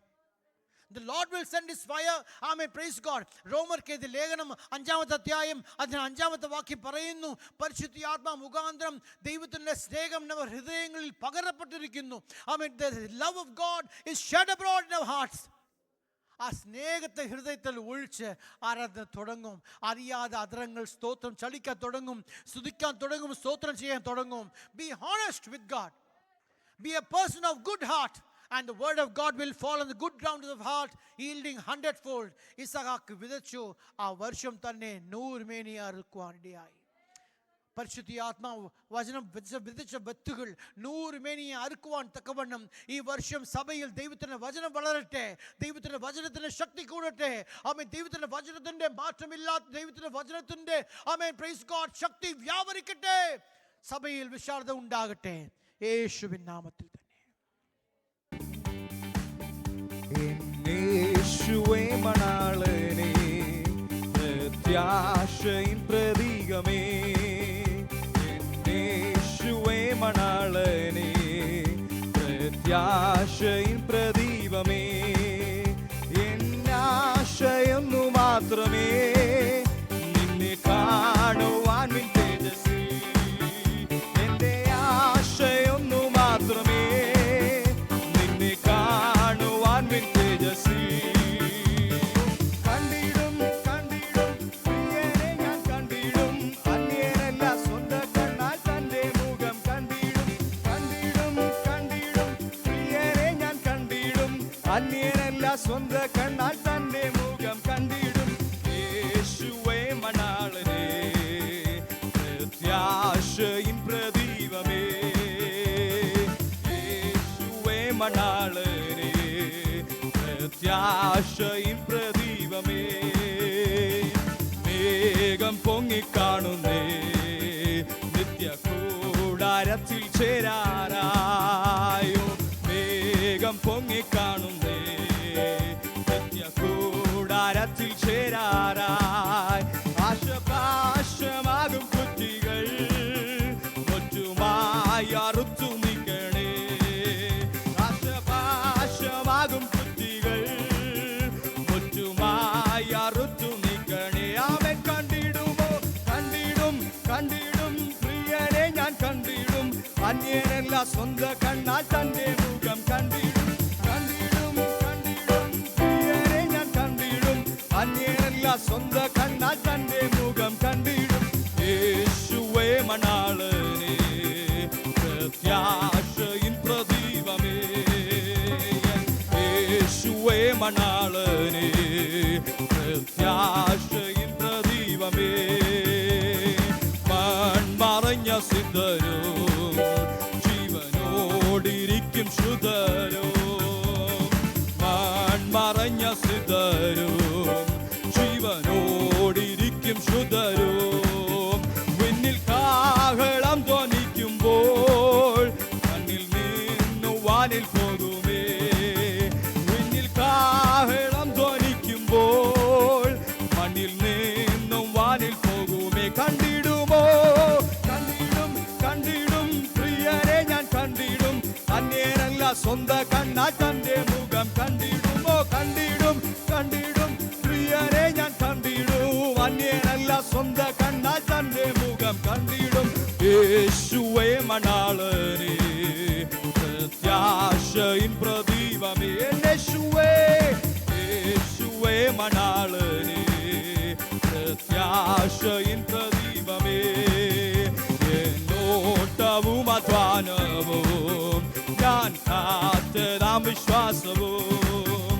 The Lord will send his fire. Amen, praise God. റോമർക്ക് ലേഖനം 5-ാമത്തെ അധ്യായം അതിന് 5-ാമത്തെ വാക്യം പറയുന്നു, പരിശുദ്ധാത്മാ മുഖാന്തരം ദൈവത്തിന്റെ സ്നേഹം നമ്മുടെ ഹൃദയങ്ങളിൽ പകരപ്പെട്ടിരിക്കുന്നു. Amen, the love of God is shed abroad in our hearts. ആ സ്നേഹത്തെ ഹൃദയത്തിൽ ഒഴിച്ച് ആരാധന തുടങ്ങും. അറിയാതെ അധരങ്ങൾ സ്തോത്രം ചലിക്കാൻ തുടങ്ങും, സ്തുതിക്കാൻ തുടങ്ങും, സ്തോത്രം ചെയ്യാൻ തുടങ്ങും. Be honest with God. Be a person of good heart. And the word of God will fall on the good ground of the heart, yielding 100-fold. ഇസഹാക്ക് വിതച്ചു, ആ വർഷം തന്നെ 100 മേനി അറുക്കുവാനിടയായി. പരിശുദ്ധാത്മാവ് വചനം വിതച്ച വിത്തുകൾ 100 മേനിയെ അറുക്കുവാൻ തക്കവണ്ണം ഈ വർഷം സഭയിൽ ദൈവത്തിന്റെ വചനം വളരട്ടെ, ദൈവത്തിന്റെ വചനത്തിന്റെ ശക്തി കൂടട്ടെ. ആമേൻ, ദൈവത്തിന്റെ വചനത്തിന്റെ മാറ്റമില്ലാത്ത ദൈവത്തിന്റെ വചനത്തിന്റെ ആമേൻ പ്രൈസ് ഗോഡ് ശക്തി വ്യാപരിക്കട്ടെ, സഭയിൽ വിശാലത ഉണ്ടാകട്ടെ, യേശുവിൻ നാമത്തിൽ തന്നെ. യേശുവേ മണാളനേ, പ്രത്യാശയിൻ പ്രതീകമേ. യേശുവേ മണാളനേ, പ്രത്യാശയിൻ പ്രദീപമേ. എന്നാശയൊന്നു മാത്രമേ, നിന്നെ കാണുവാൻ നിൻ തേജസ്സിൽ. എൻ്റെ ആശയൊന്നു മാത്രമേ, നിന്നെ കാണുവാൻ നിൻ തേജസ്സിൽ. കണ്ടിടും കണ്ടിടും പ്രിയനെ ഞാൻ കണ്ടിടും, അന്യനല്ല സ്വന്തം കണ്ണാൽ തന്റെ മുഖം കണ്ടിടും. കണ്ടിടും കണ്ടിടും പ്രിയനെ ഞാൻ കണ്ടിടും, അന്യനല്ല സ്വന്തം കണ്ണാൽ തന്റെ മുഖം കണ്ടിടും. യേശുവേ മണാളനേ, പ്രത്യാശയിൻ പ്രദീപമേ. പ്രത്യാശയിൻ പ്രദീപമേ മേഘം പൊങ്ങിക്കാണുന്നേ നിത്യ കൂടാരത്തിൽ ചേരാറായോ മേഘം പൊങ്ങിക്കാണുന്നേ നിത്യ കൂടാരത്തിൽ ചേരാറായി ആശപാശമാകും കുറ്റികൾ ഒറ്റുമായി അറുത്തു നീക്കണേ ആശപാശമാകും കുറ്റികൾ ഒറ്റുമായി അറുത്തു നീക്കണേ അവൻ കണ്ടിടുമോ കണ്ടിടും കണ്ടിടും പ്രിയനെ ഞാൻ കണ്ടിടും അന്യനല്ല സ്വന്തം കണ്ണാൽ തന്റെ മുഖം കണ്ടിടും കണ്ടിടും കണ്ടിടും പ്രിയനെ ഞാൻ കണ്ടിടും അന്യനല്ല സ്വന്തം കണ്ണാൽ തന്റെ മുഖം കണ്ടിടും യേശുവേ മണാളനെ പ്രത്യാശയിൻ പ്രദീപമേ യേശുവേ മണാളനെ പ്രത്യാശയിൻ പ്രദീപമേ മൺമറഞ്ഞ സിദ്ധരോ ജീവനോടിരിക്കും ശുദ്ധരോ മൺമറഞ്ഞ സിദ്ധരോ ജീവനോടിരിക്കും ശുദ്ധരോ വിണ്ണിൽ കാഹളം ധ്വനിക്കുമ്പോൾ കണ്ണിൽ നിന്നു വാനിൽ പോകുമേ വിണ്ണിൽ കാഹളം ധ്വനിക്കുമ്പോൾ മണ്ണിൽ നിന്നും വാനിൽ പോകുമേ കണ്ടിടുമോ കണ്ടിടും കണ്ടിടും പ്രിയരെ ഞാൻ കണ്ടിടും അന്യനല്ല സ്വന്തം കണ്ണാൽ തന്റെ മുഖം കണ്ടിടുമോ കണ്ടിടും കണ്ടിടും പ്രിയരെ ഞാൻ കണ്ടിടും അന്യനല്ല സ്വന്തം കണ്ണാൽ തന്റെ മുഖം കണ്ടിടും യേശുവേ മണാളനെ പ്രത്യാശയിൻ പ്രദീപമേ യേശുവേ യേശുവേ മണാളനെ പ്രത്യാശയിൻ പ്രദീപമേ എന്നോട്ടവും അധ്വാനവും ഞാൻ കാത്തതാം വിശ്വാസവും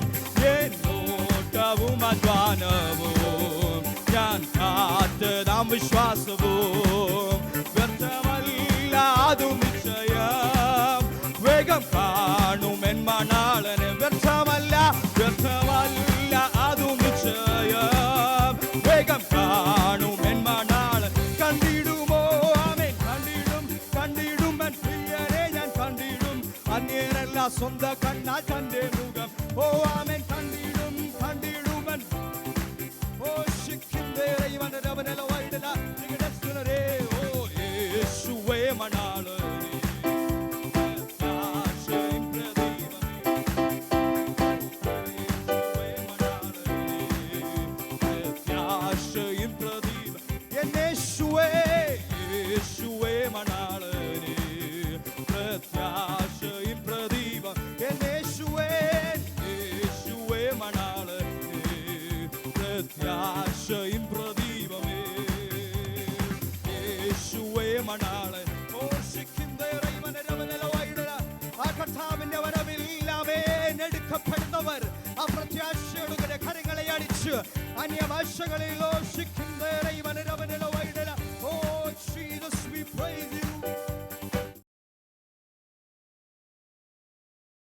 എന്നോട്ടവും അധ്വാനവും ഞാൻ കാത്തതാം വിശ്വാസവും വ്യർത്ഥമല്ല അതും നിശ്ചയം വേഗം കാണും എൻ മണാളനെ വ്യർത്ഥമല്ല വ്യർത്ഥമല്ല അതും നിശ്ചയം വേഗം കാണും എൻ മണാളൻ കണ്ടിടുമോ ആമേൻ കണ്ടിടും കണ്ടിടും എൻ പ്രിയരെ ഞാൻ കണ്ടിടും അന്യരല്ല സ്വന്തം കണ്ണാൽ തന്റെ മുഖം ഓ ആമേൻ കണ്ടിടും കണ്ടിടും എൻ ഓ ശിഖിന്തേ ഇവന്റെ രവനല വൈഡല നിഗടസ്തുനരേ ഓ യേശുവേ മണാളനെ പ്രത്യാശയിൻ പ്രദീപമേ യേശുവേ മണാളനെ പ്രത്യാശയിൻ പ്രദീപം യേശുവേ യേശുവേ മണാളനെ പ്രത്യാശയിൻ പ്രദീപം യേശുവേ യേശുവേ മണാളനെ പ്രത്യാശയിൻ പ്രദീപമേ യേശുവേ മണാളൻ ആ കർത്താവിന്റെ വരവില്ലാമേ എടുക്കപ്പെടുന്നവർ ആ പ്രത്യാശയുടെ കരങ്ങളെ അടിച്ച് അന്യഭാഷകളിലോ ശിഖിന്തേറൈ വനരവനലോ വൈഡല oh Jesus we praise you